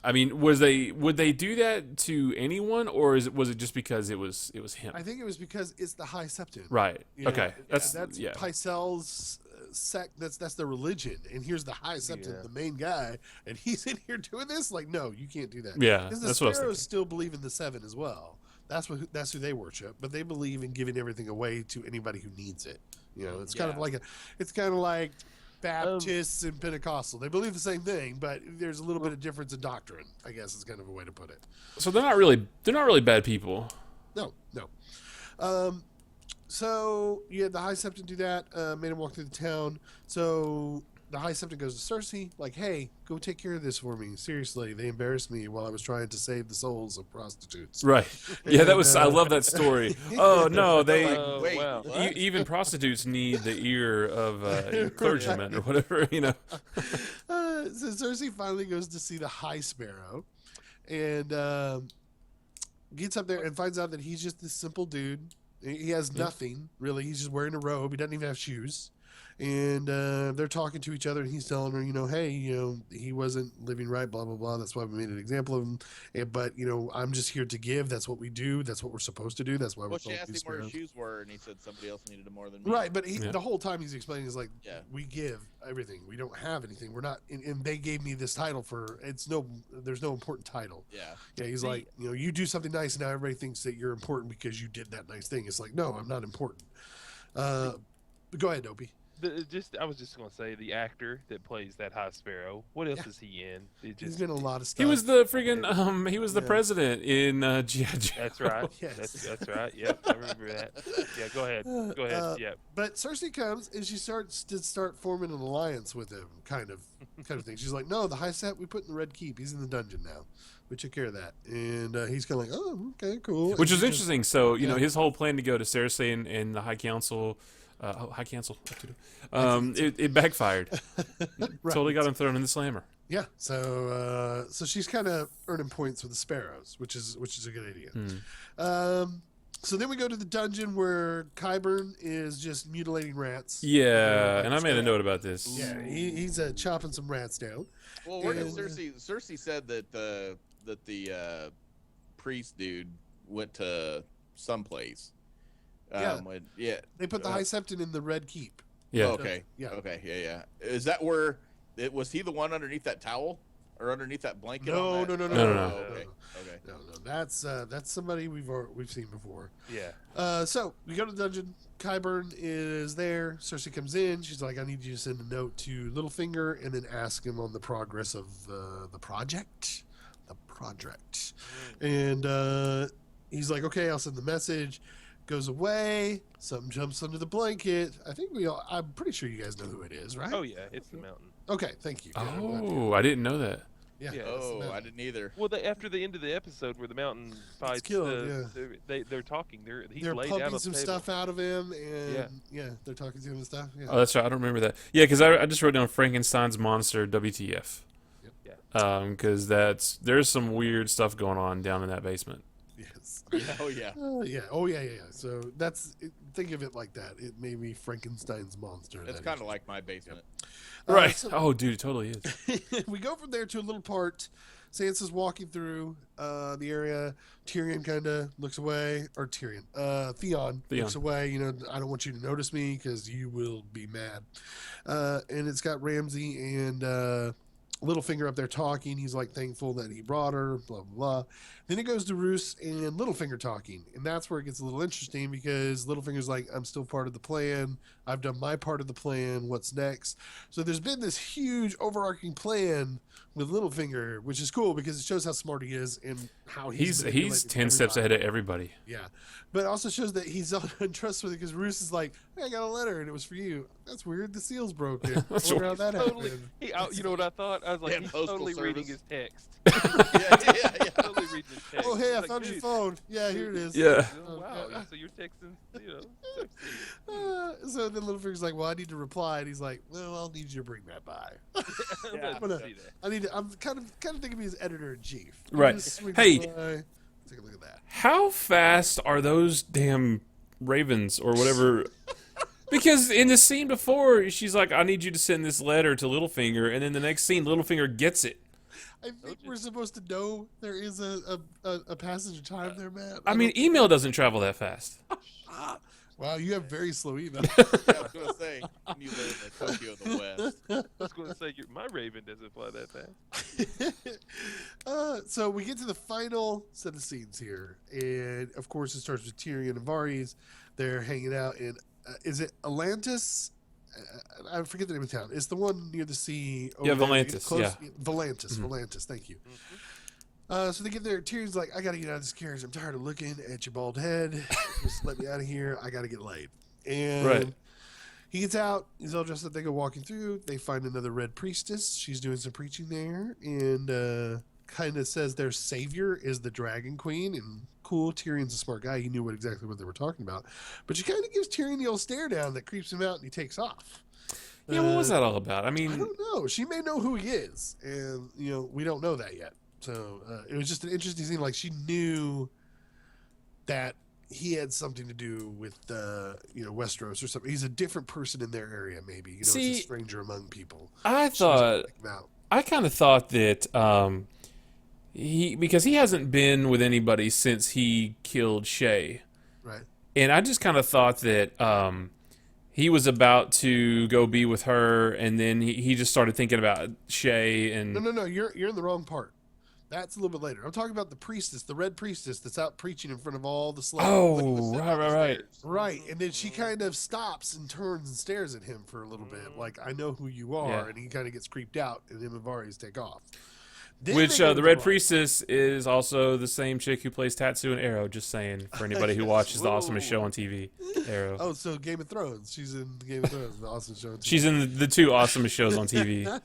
Speaker 1: I mean, would they do that to anyone, or was it just because it was him?
Speaker 2: I think it was because it's the High Septon.
Speaker 1: Right.
Speaker 2: You know,
Speaker 1: Okay. That's yeah.
Speaker 2: Pycelle's sect. That's their religion, and here's the High Septon, the main guy, and he's in here doing this. Like, no, you can't do that.
Speaker 1: Yeah,
Speaker 2: because the
Speaker 1: that's what I was
Speaker 2: Sparrows
Speaker 1: thinking.
Speaker 2: still believe in the Seven as well. That's who they worship, but they believe in giving everything away to anybody who needs it. You know, it's kind of like Baptists and Pentecostal. They believe the same thing, but there's a little bit of difference in doctrine, I guess is kind of a way to put it.
Speaker 1: So they're not really bad people.
Speaker 2: No. So you had the High Septon do that, made him walk through the town. So the High Septon goes to Cersei, like, hey, go take care of this for me. Seriously, they embarrassed me while I was trying to save the souls of prostitutes.
Speaker 1: Right. Yeah, that was. I love that story. Oh no, they
Speaker 4: Wait,
Speaker 3: wow.
Speaker 4: what?
Speaker 1: even prostitutes need the ear of a clergyman or whatever. You know.
Speaker 2: So Cersei finally goes to see the High Sparrow, and gets up there and finds out that he's just this simple dude. He has nothing really. He's just wearing a robe. He doesn't even have shoes. And they're talking to each other, and he's telling her, hey, he wasn't living right, blah, blah, blah. That's why we made an example of him. But, I'm just here to give. That's what we do. That's what we're supposed to do. That's why we're
Speaker 4: She asked him where his shoes were, and he said somebody else needed them more than me.
Speaker 2: Right, but the whole time he's explaining is like, we give everything. We don't have anything. We're not, and they gave me this title there's no important title.
Speaker 4: Yeah.
Speaker 2: He's like, you do something nice, and now everybody thinks that you're important because you did that nice thing. It's like, no, I'm not important. But go ahead, Opie.
Speaker 3: I was just gonna say the actor that plays that High Sparrow. What else is he in?
Speaker 2: He's been in a lot of stuff.
Speaker 1: He was the friggin' he was the president in G.I. Joe.
Speaker 3: That's right.
Speaker 2: Yes.
Speaker 3: That's right. Yep, I remember that. Yeah, go ahead. Yep.
Speaker 2: But Cersei comes and she starts forming an alliance with him, kind of thing. She's like, no, the High Set we put in the Red Keep. He's in the dungeon now. We took care of that, and he's kind of like, oh, okay, cool.
Speaker 1: Which is interesting. So his whole plan to go to Cersei and the High Council. High Council. It backfired.
Speaker 2: Right.
Speaker 1: Totally got him thrown in the slammer.
Speaker 2: Yeah. So she's kind of earning points with the sparrows, which is a good idea. So then we go to the dungeon where Qyburn is just mutilating rats.
Speaker 1: Yeah, and I made a note about this.
Speaker 2: Yeah, he's chopping some rats down.
Speaker 4: Well, where did Cersei said that the priest dude went to someplace.
Speaker 2: They put the High Septon in the Red Keep.
Speaker 1: Yeah.
Speaker 4: Okay.
Speaker 2: Yeah.
Speaker 4: Okay. Yeah. Is that where was he the one underneath that towel or underneath that blanket?
Speaker 2: No.
Speaker 4: Oh, okay.
Speaker 2: No. That's somebody we've seen before.
Speaker 3: Yeah.
Speaker 2: So we go to the dungeon. Qyburn is there. Cersei comes in. She's like, I need you to send a note to Littlefinger and then ask him on the progress of the project. And he's like, okay, I'll send the message. Goes away. Something jumps under the blanket. I'm pretty sure you guys know who it is, right?
Speaker 3: Oh yeah, it's the mountain.
Speaker 2: Okay, thank you.
Speaker 1: Oh, I didn't know that.
Speaker 2: Yeah.
Speaker 4: Oh, I didn't either.
Speaker 3: Well, after the end of the episode where the mountain fights,
Speaker 2: killed,
Speaker 3: they're talking. He's
Speaker 2: They're
Speaker 3: laid down
Speaker 2: pumping
Speaker 3: on
Speaker 2: some
Speaker 3: the table.
Speaker 2: stuff out of him, and they're talking to him and stuff. Yeah.
Speaker 1: Oh, that's right. I don't remember that. Yeah, because I just wrote down Frankenstein's monster WTF.
Speaker 3: Yeah.
Speaker 1: Because there's some weird stuff going on down in that basement.
Speaker 2: Yes.
Speaker 4: Oh yeah.
Speaker 2: Yeah. So think of it like that. It made me Frankenstein's monster.
Speaker 4: It's kind of like my basement.
Speaker 1: Right.
Speaker 2: So
Speaker 1: Oh, dude, it totally is.
Speaker 2: we go from there to a little part. Sansa's walking through the area. Tyrion kind of looks away, or Theon looks away. I don't want you to notice me because you will be mad. And it's got Ramsay and Littlefinger up there talking. He's like thankful that he brought her, blah, blah, blah. Then it goes to Roose and Littlefinger talking. And that's where it gets a little interesting because Littlefinger's like, I'm still part of the plan. I've done my part of the plan. What's next? So there's been this huge overarching plan with Littlefinger, which is cool because it shows how smart he is and how
Speaker 1: He's 10 steps ahead of everybody.
Speaker 2: Yeah. But it also shows that he's untrustworthy because Roose is like, hey, I got a letter and it was for you. That's weird. The seal's broken. I wonder how that
Speaker 3: Totally.
Speaker 2: happened.
Speaker 3: You know what I thought? I was like,
Speaker 4: And
Speaker 3: he's
Speaker 4: postal
Speaker 3: totally reading
Speaker 4: service.
Speaker 3: his text.
Speaker 4: Yeah.
Speaker 3: Totally reading his text.
Speaker 2: Oh, hey, I
Speaker 3: He's like,
Speaker 2: found your
Speaker 3: "Dude,
Speaker 2: phone. Yeah, here it is.
Speaker 1: Yeah.
Speaker 3: oh, wow, so you're texting, texting.
Speaker 2: So then Littlefinger's like, well, I need to reply, and he's like, well, I'll need you to bring that by.
Speaker 3: Yeah,
Speaker 2: I'm gonna-
Speaker 3: see that.
Speaker 2: I need to, I'm kind of thinking of me as editor in chief.
Speaker 1: Right.
Speaker 2: Just swing
Speaker 1: Hey.
Speaker 2: it by. Take a look at that.
Speaker 1: How fast are those damn ravens or whatever? Because in the scene before, she's like, I need you to send this letter to Littlefinger, and then the next scene, Littlefinger gets it.
Speaker 2: I think we're supposed to know there is a passage of time there, Matt.
Speaker 1: I mean, email doesn't travel that fast.
Speaker 2: Wow, you have very slow email.
Speaker 4: Yeah, I was gonna say you live in Tokyo in the West.
Speaker 3: I was going to say, my Raven doesn't fly that fast.
Speaker 2: So we get to the final set of scenes here, and of course it starts with Tyrion and Varys. They're hanging out in, is it Atlantis? I forget the name of the town. It's the one near the sea.
Speaker 1: Yeah,
Speaker 2: over there.
Speaker 1: Volantis,
Speaker 2: It's close-
Speaker 1: yeah.
Speaker 2: Volantis,
Speaker 1: Mhm.
Speaker 2: Volantis. Thank you. So they get there. Tyrion's like, I got to get out of this carriage. I'm tired of looking at your bald head. Just let me out of here. I got to get laid. And
Speaker 1: Right.
Speaker 2: he gets out. He's all dressed up. They go walking through. They find another red priestess. She's doing some preaching there. And kind of says their savior is the Dragon Queen. And cool, Tyrion's a smart guy. He knew exactly what they were talking about. But she kind of gives Tyrion the old stare down that creeps him out, and he takes off.
Speaker 1: Yeah, what was that all about? I
Speaker 2: I
Speaker 1: mean,
Speaker 2: don't know. She may know who he is, and we don't know that yet. So it was just an interesting scene. Like she knew that he had something to do with Westeros or something. He's a different person in their area, maybe. It's
Speaker 1: See,
Speaker 2: a stranger among people.
Speaker 1: I
Speaker 2: She was
Speaker 1: thought,
Speaker 2: checking him out.
Speaker 1: I kind of thought that because he hasn't been with anybody since he killed Shay,
Speaker 2: Right.
Speaker 1: and I just kind of thought that he was about to go be with her, and then he just started thinking about Shay and.
Speaker 2: No. You're in the wrong part. That's a little bit later. I'm talking about the priestess, the red priestess that's out preaching in front of all the slaves.
Speaker 1: Oh, right.
Speaker 2: Right, and then she kind of stops and turns and stares at him for a little bit, like, I know who you are,
Speaker 1: Yeah.
Speaker 2: and he kind of gets creeped out, and him and Varys take off. Then
Speaker 1: Which
Speaker 2: they go to
Speaker 1: the Red
Speaker 2: bar.
Speaker 1: Priestess is also the same chick who plays Tatsu in Arrow. Just saying for anybody who watches the awesomest show on TV, Arrow.
Speaker 2: Oh, so Game of Thrones. She's in Game of Thrones, the awesome show.
Speaker 1: She's in the two awesomest shows on TV.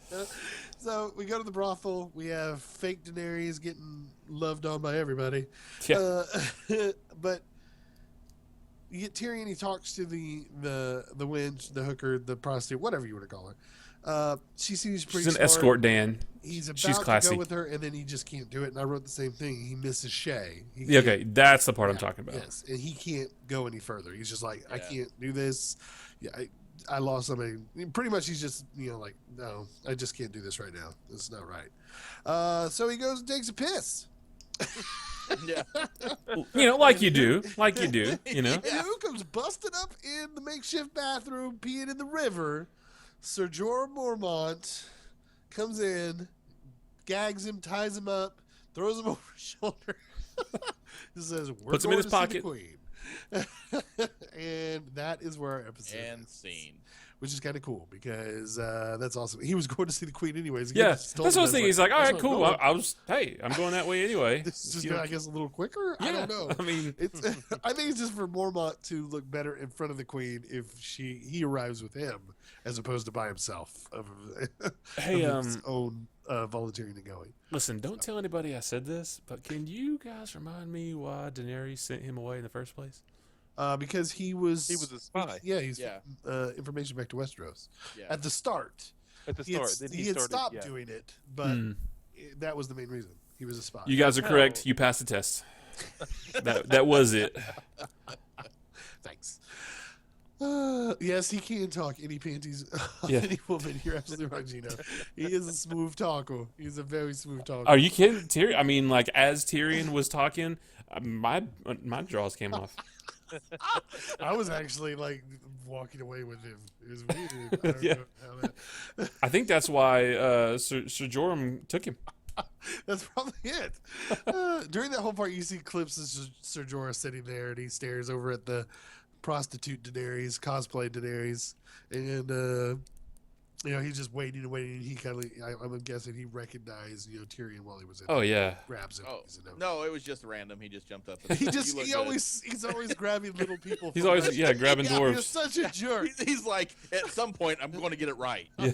Speaker 2: So we go to the brothel. We have fake Daenerys getting loved on by everybody.
Speaker 1: Yeah.
Speaker 2: But you get Tyrion. He talks to the wench, the hooker, the prostitute, whatever you want to call her. She seems pretty.
Speaker 1: She's an
Speaker 2: smart.
Speaker 1: escort, Dan.
Speaker 2: He's about
Speaker 1: She's
Speaker 2: to
Speaker 1: classy.
Speaker 2: go with her, and then he just can't do it. And I wrote the same thing. He misses Shay. He
Speaker 1: Yeah,
Speaker 2: can't-
Speaker 1: okay, that's the part I'm
Speaker 2: yeah,
Speaker 1: talking about.
Speaker 2: Yes, and he can't go any further. He's just like, I
Speaker 4: Yeah.
Speaker 2: can't do this. Yeah, I lost somebody. Pretty much, he's just like, no, I just can't do this right now. This is not right. So he goes and takes a piss.
Speaker 4: Yeah.
Speaker 1: Like you do,
Speaker 2: And who comes busting up in the makeshift bathroom, peeing in the river? Sir Jorah Mormont comes in, gags him, ties him up, throws him over his shoulder. He says, "We're
Speaker 1: Puts him
Speaker 2: going
Speaker 1: in his
Speaker 2: to see
Speaker 1: pocket.
Speaker 2: the Queen." And that is where our episode
Speaker 4: And
Speaker 2: ends,
Speaker 4: scene.
Speaker 2: which is kind of cool because that's awesome. He was going to see the Queen anyways. He
Speaker 1: Yeah,
Speaker 2: just
Speaker 1: that's
Speaker 2: told
Speaker 1: what I
Speaker 2: him,
Speaker 1: was thinking. He's like, all
Speaker 2: "That's
Speaker 1: right,
Speaker 2: where I'm
Speaker 1: cool.
Speaker 2: going."
Speaker 1: I'm going that way anyway.
Speaker 2: This is just,
Speaker 1: You know,
Speaker 2: I guess, a little quicker. I
Speaker 1: yeah,
Speaker 2: don't know.
Speaker 1: I mean,
Speaker 2: It's. I think it's just for Mormont to look better in front of the Queen if he arrives with him as opposed to by himself of,
Speaker 1: hey,
Speaker 2: of his own volunteering and going.
Speaker 1: listen, don't tell anybody I said this, but can you guys remind me why Daenerys sent him away in the first place?
Speaker 2: Because he was
Speaker 3: He was a spy.
Speaker 2: Yeah, he's
Speaker 4: Yeah.
Speaker 2: information back to Westeros
Speaker 4: Yeah.
Speaker 2: at the start.
Speaker 3: At the
Speaker 2: He had,
Speaker 3: start. Then
Speaker 2: he had
Speaker 3: started,
Speaker 2: stopped
Speaker 3: yeah.
Speaker 2: doing it, but that was the main reason. He was a spy.
Speaker 1: You guys are correct.
Speaker 3: Hell.
Speaker 1: You passed the test. that was it.
Speaker 2: Thanks. Yes, he can talk any panties of
Speaker 1: Yeah.
Speaker 2: any woman. You're absolutely right, Gino. He is a smooth talker. He's a very smooth talker.
Speaker 1: Are you kidding, Tyrion? I mean, like as Tyrion was talking, my jaws came off.
Speaker 2: I was actually like walking away with him. It was weird. I don't
Speaker 1: Yeah.
Speaker 2: know how that...
Speaker 1: I think that's why Sir Jorah took him.
Speaker 2: That's probably it. During that whole part, you see clips of Sir Jorah sitting there, and he stares over at the prostitute Daenerys, cosplay Daenerys, and he's just waiting and waiting. And he kind of, I'm guessing, he recognized Tyrion while he was in.
Speaker 1: Oh yeah.
Speaker 2: Grabs him.
Speaker 4: Oh,
Speaker 2: He's a no.
Speaker 4: no, it was just random. He just jumped up. And
Speaker 2: He
Speaker 4: "You
Speaker 2: just
Speaker 4: look
Speaker 2: he
Speaker 4: good."
Speaker 2: always he's always grabbing little people.
Speaker 1: He's
Speaker 2: from
Speaker 1: always
Speaker 2: us.
Speaker 1: grabbing
Speaker 2: You're
Speaker 1: dwarves.
Speaker 2: such a jerk.
Speaker 4: He's like, at some point, I'm going to get it right.
Speaker 1: Yeah.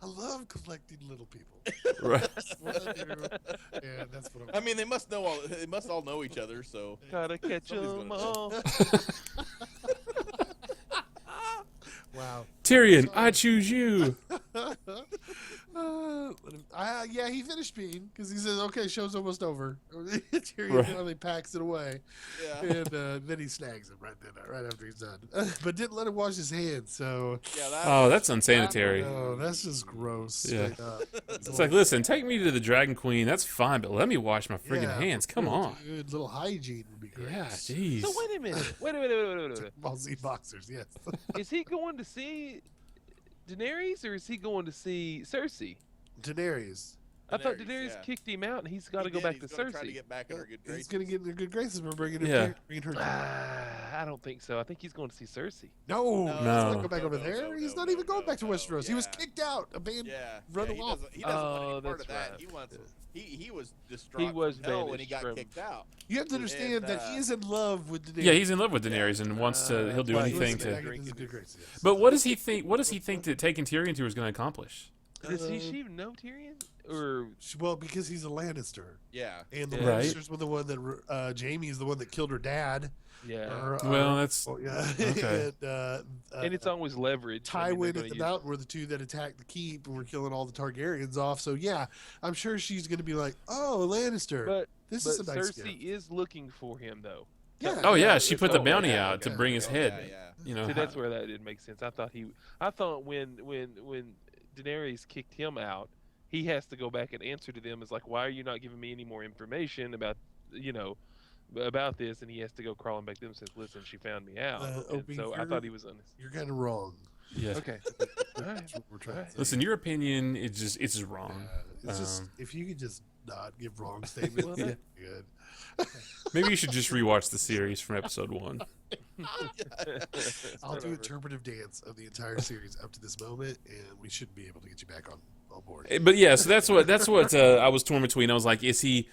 Speaker 2: I love collecting little people.
Speaker 1: Right.
Speaker 2: That's what I do. Yeah, that's what
Speaker 4: I mean, they must know all. They must all know each other. So
Speaker 3: Gotta catch
Speaker 4: Somebody's
Speaker 3: 'em
Speaker 4: gonna
Speaker 3: all.
Speaker 2: Wow.
Speaker 1: Tyrion, I choose you.
Speaker 2: Yeah, he finished peeing because he says, "Okay, show's almost over." Tyrion
Speaker 1: Right.
Speaker 2: finally packs it away,
Speaker 4: yeah,
Speaker 2: and then he snags him right after he's done, but didn't let him wash his hands. So,
Speaker 4: yeah.
Speaker 1: Oh, that's unsanitary.
Speaker 2: no, that's just gross.
Speaker 1: Yeah.
Speaker 2: Straight up.
Speaker 1: It's like, listen, take me to the Dragon Queen. That's fine, but let me wash my friggin'
Speaker 2: Yeah,
Speaker 1: hands.
Speaker 2: for
Speaker 1: Come
Speaker 2: real,
Speaker 1: on.
Speaker 2: dude. Little hygiene would be great.
Speaker 1: Yeah, jeez.
Speaker 3: So wait a minute. Wait a minute.
Speaker 2: Ball Z boxers, yes.
Speaker 3: Is he going to see Daenerys or is he going to see Cersei?
Speaker 2: Daenerys.
Speaker 3: I thought
Speaker 4: Daenerys,
Speaker 3: Daenerys
Speaker 4: yeah.
Speaker 3: kicked him out and he's got to
Speaker 4: He
Speaker 3: go
Speaker 4: did.
Speaker 3: back
Speaker 4: He's
Speaker 3: to
Speaker 4: gonna Try to
Speaker 3: Cersei.
Speaker 4: get back in her good
Speaker 2: He's
Speaker 4: graces.
Speaker 2: gonna get in the good graces for bringing him
Speaker 1: Yeah.
Speaker 2: bringing her.
Speaker 3: I don't think so. I think he's going to see Cersei.
Speaker 2: No,
Speaker 4: No,
Speaker 2: he's
Speaker 1: no,
Speaker 2: not go back
Speaker 4: no,
Speaker 2: over
Speaker 4: no,
Speaker 2: there.
Speaker 4: no,
Speaker 2: He's
Speaker 4: no,
Speaker 2: not even
Speaker 4: no,
Speaker 2: going back to
Speaker 4: no,
Speaker 2: Westeros. He was
Speaker 4: yeah.
Speaker 2: kicked out, abandoned,
Speaker 4: Yeah,
Speaker 2: run
Speaker 4: he
Speaker 2: off.
Speaker 4: doesn't want
Speaker 3: Oh,
Speaker 4: any part of
Speaker 3: that's
Speaker 4: that.
Speaker 3: right.
Speaker 4: He wants. He was
Speaker 3: He
Speaker 4: distraught.
Speaker 3: was
Speaker 4: from hell when he
Speaker 3: banished
Speaker 4: got
Speaker 3: from-
Speaker 4: kicked out.
Speaker 2: You have to understand that he is in love with Daenerys.
Speaker 1: Yeah, he's in love with Daenerys and wants to. He'll do
Speaker 3: Well,
Speaker 2: He wants
Speaker 1: anything
Speaker 2: get back
Speaker 1: to.
Speaker 2: into his good graces, yes.
Speaker 1: But what does he think? What does he think that taking Tyrion to is going to accomplish?
Speaker 3: Does
Speaker 2: Uh,
Speaker 3: she even know Tyrion? Or
Speaker 2: Well, because he's a Lannister,
Speaker 4: Yeah.
Speaker 2: and the
Speaker 3: Yeah.
Speaker 1: Right.
Speaker 2: Lannisters were the one that Jamie is the one that killed her dad.
Speaker 3: yeah,
Speaker 1: Well, that's
Speaker 2: yeah.
Speaker 1: okay.
Speaker 3: and it's always leverage. I mean,
Speaker 2: Tywin
Speaker 3: they're
Speaker 2: at the
Speaker 3: gonna
Speaker 2: mountain were the two that attacked the keep and were killing all the Targaryens off. So yeah, I'm sure she's going to be like, "Oh, a Lannister,
Speaker 3: But
Speaker 2: this
Speaker 3: but
Speaker 2: is a nice
Speaker 3: Cersei
Speaker 2: gift."
Speaker 3: is looking for him though.
Speaker 2: Yeah.
Speaker 1: Oh yeah, she
Speaker 3: it's
Speaker 1: put the
Speaker 3: all
Speaker 1: bounty
Speaker 3: right.
Speaker 1: out to bring his
Speaker 4: Oh,
Speaker 1: head.
Speaker 4: Yeah, yeah.
Speaker 1: You know.
Speaker 3: See, that's where that didn't make sense. I thought when Daenerys kicked him out, he has to go back and answer to them. It's like, why are you not giving me any more information about about this? And he has to go crawling back to them and says, listen, she found me out. And
Speaker 2: Opie,
Speaker 3: so I
Speaker 2: you're-
Speaker 3: thought he was honest.
Speaker 2: You're kind of wrong.
Speaker 1: Yeah.
Speaker 3: Okay. All right.
Speaker 2: That's what we're trying to say.
Speaker 1: Listen, your opinion it's just wrong.
Speaker 2: It's just
Speaker 1: Um,
Speaker 2: if you could just not give wrong statements,
Speaker 3: Well,
Speaker 2: that'd be good.
Speaker 1: Maybe you should just rewatch the series from episode 1.
Speaker 2: I'll do
Speaker 3: Whatever.
Speaker 2: interpretive dance of the entire series up to this moment, and we should be able to get you back on board.
Speaker 1: But yeah, so that's what I was torn between. I was like, is he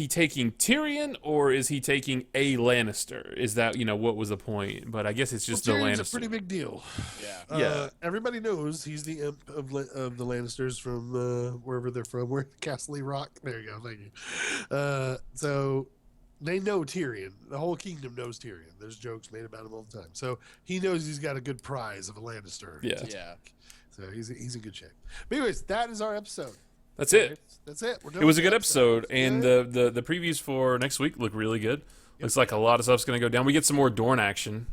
Speaker 1: taking Tyrion or is he taking a Lannister? Is that what was the point? But I guess it's just
Speaker 2: Well,
Speaker 1: the
Speaker 2: Tyrion's
Speaker 1: Lannister.
Speaker 2: a pretty big deal.
Speaker 4: Yeah.
Speaker 3: Yeah.
Speaker 2: Everybody knows he's the imp of the Lannisters from wherever they're from. Where Castle Rock. There you go. Thank you. So they know Tyrion. The whole kingdom knows Tyrion. There's jokes made about him all the time. So he knows he's got a good prize of a Lannister.
Speaker 1: Yeah.
Speaker 4: Yeah.
Speaker 2: So he's in good shape. But anyways, that is our episode.
Speaker 1: That's it.
Speaker 2: That's it. We're done
Speaker 1: It was a
Speaker 2: with
Speaker 1: good
Speaker 2: the
Speaker 1: episode,
Speaker 2: It's
Speaker 1: and
Speaker 2: good.
Speaker 1: the previews for next week look really good. Looks like a lot of stuff's going to go down. We get some more Dorne action.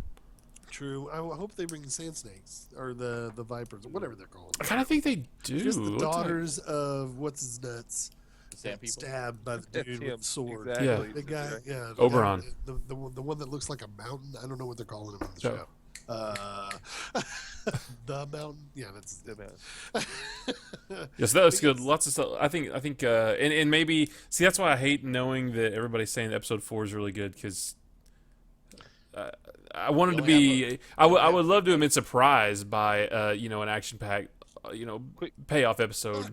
Speaker 2: True. I hope they bring the sand snakes or the vipers or whatever they're called.
Speaker 1: I kind of think they do.
Speaker 2: Just the
Speaker 1: What's that?
Speaker 2: daughters of what's his nuts.
Speaker 4: The sand
Speaker 2: Got
Speaker 4: people.
Speaker 2: stabbed by the
Speaker 3: That's
Speaker 2: dude
Speaker 3: him.
Speaker 2: with the sword.
Speaker 3: Exactly.
Speaker 1: Yeah.
Speaker 2: The guy, yeah. The
Speaker 1: Oberon.
Speaker 2: guy- the one that looks like a mountain. I don't know what they're calling him on the
Speaker 1: Oh.
Speaker 2: show. The mountain. Yeah, that's
Speaker 3: The man.
Speaker 1: Yes, that was good. Lots of stuff. I think, and maybe see that's why I hate knowing that everybody's saying that episode 4 is really good because I wanted to be. I would love to have been surprised by an action packed
Speaker 3: Quick.
Speaker 1: payoff episode.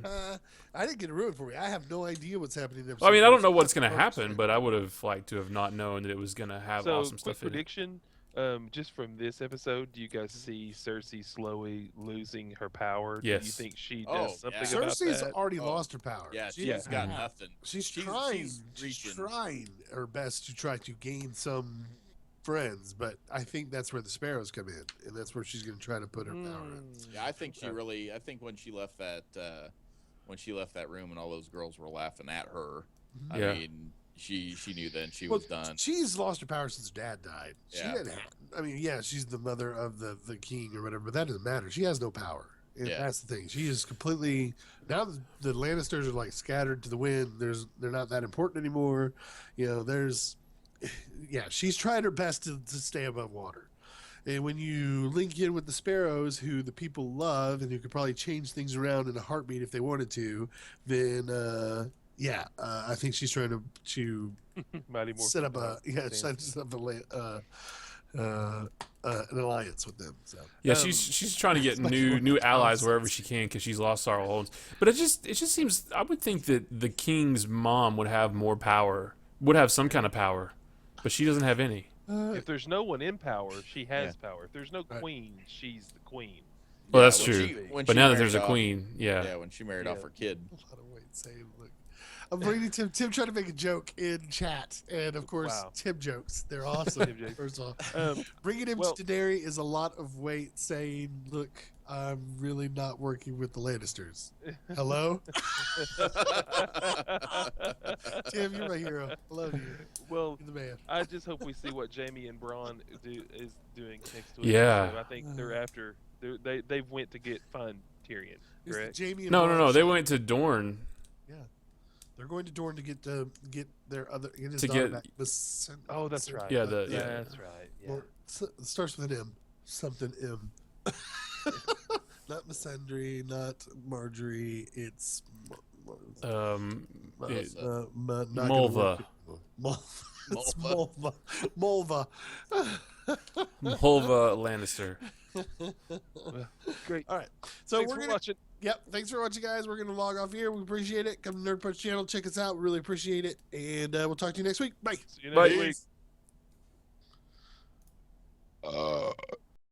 Speaker 2: I didn't get it ruined for me. I have no idea what's happening. In
Speaker 1: I mean, I don't know
Speaker 2: episode
Speaker 1: what's
Speaker 2: four.
Speaker 1: going to happen, but I would have liked to have not known that it was going to have
Speaker 3: So,
Speaker 1: awesome
Speaker 3: quick
Speaker 1: stuff in it.
Speaker 3: prediction. Just from this episode, do you guys see Cersei slowly losing her power? Do you
Speaker 1: Yes.
Speaker 3: think she
Speaker 4: Oh,
Speaker 3: does something
Speaker 4: yeah.
Speaker 3: about
Speaker 2: Cersei's
Speaker 3: that?
Speaker 2: already
Speaker 4: Oh.
Speaker 2: lost her power.
Speaker 4: Yeah.
Speaker 2: She-
Speaker 4: She's got
Speaker 3: Yeah.
Speaker 4: nothing.
Speaker 2: She's
Speaker 4: she's reaching.
Speaker 2: trying her best to try to gain some friends, but I think that's where the sparrows come in, and that's where she's going to try to put her power. In.
Speaker 4: Yeah, I think she really. I think when she left that room and all those girls were laughing at her,
Speaker 1: Yeah.
Speaker 4: I mean, she knew then she
Speaker 2: Well,
Speaker 4: was done.
Speaker 2: She's lost her power since her dad died. She
Speaker 4: Yeah.
Speaker 2: didn't have, I mean, yeah, she's the mother of the king or whatever, but that doesn't matter. She has no power. And
Speaker 4: Yeah.
Speaker 2: that's the thing. She is completely now. The Lannisters are like scattered to the wind. They're not that important anymore. She's tried her best to stay above water. And when you link in with the sparrows, who the people love and who could probably change things around in a heartbeat if they wanted to, then I think she's trying to
Speaker 3: Mighty Morphin
Speaker 2: set up a
Speaker 3: stands.
Speaker 2: set up an alliance with them. So
Speaker 1: Yeah, she's trying to get new allies wherever she can because she's lost our holds. But it just seems I would think that the king's mom would have more power, would have some kind of power, but she doesn't have any.
Speaker 3: If there's no one in power, she has
Speaker 4: Yeah.
Speaker 3: power. If there's no
Speaker 2: Right.
Speaker 3: queen, she's the queen.
Speaker 1: Well, that's
Speaker 4: when
Speaker 1: true.
Speaker 4: when
Speaker 1: But
Speaker 4: she
Speaker 1: now that
Speaker 4: married
Speaker 1: there's a
Speaker 4: off-
Speaker 1: queen,
Speaker 4: Yeah, when she married off
Speaker 3: Yeah.
Speaker 4: her kid.
Speaker 2: A lot of weight saying, look. I'm reading Tim. Tim tried to make a joke in chat, and of course,
Speaker 3: Wow.
Speaker 2: Tim jokes. They're awesome.
Speaker 3: Tim jokes.
Speaker 2: First of all, bringing him
Speaker 3: well-
Speaker 2: to Daenerys is a lot of weight saying, "Look, I'm really not working with the Lannisters." Hello, Tim. You're my hero. I love you.
Speaker 3: Well,
Speaker 2: You're the man.
Speaker 3: I just hope we see what Jamie and Braun is doing next week.
Speaker 1: Yeah.
Speaker 3: So I think they're after. They went to get find Tyrion.
Speaker 2: Is
Speaker 3: Correct.
Speaker 2: Jamie and
Speaker 1: no.
Speaker 2: Bronn
Speaker 1: They
Speaker 2: show-
Speaker 1: went to Dorne.
Speaker 2: They're going to Dorne to get their other get his
Speaker 1: To
Speaker 2: daughter
Speaker 1: get-
Speaker 2: back.
Speaker 3: Oh, that's right.
Speaker 1: Yeah,
Speaker 3: Yeah,
Speaker 1: yeah.
Speaker 3: that's right. Yeah.
Speaker 2: Well, it starts with an M. Something M. Not Missandei, not Marjorie. It's
Speaker 1: It-
Speaker 2: not gonna
Speaker 1: Mulva.
Speaker 2: work. It's
Speaker 4: Mulva.
Speaker 2: Mulva.
Speaker 1: Mulva Lannister.
Speaker 3: Great.
Speaker 2: All right. So
Speaker 3: Thanks
Speaker 2: we're
Speaker 3: for
Speaker 2: gonna.
Speaker 3: watching.
Speaker 2: Yep. Thanks for watching, guys. We're gonna log off here. We appreciate it. Come to Nerd Punch channel. Check us out. We really appreciate it. And we'll talk to you next week. Bye.
Speaker 3: See you
Speaker 1: Bye.
Speaker 3: next week.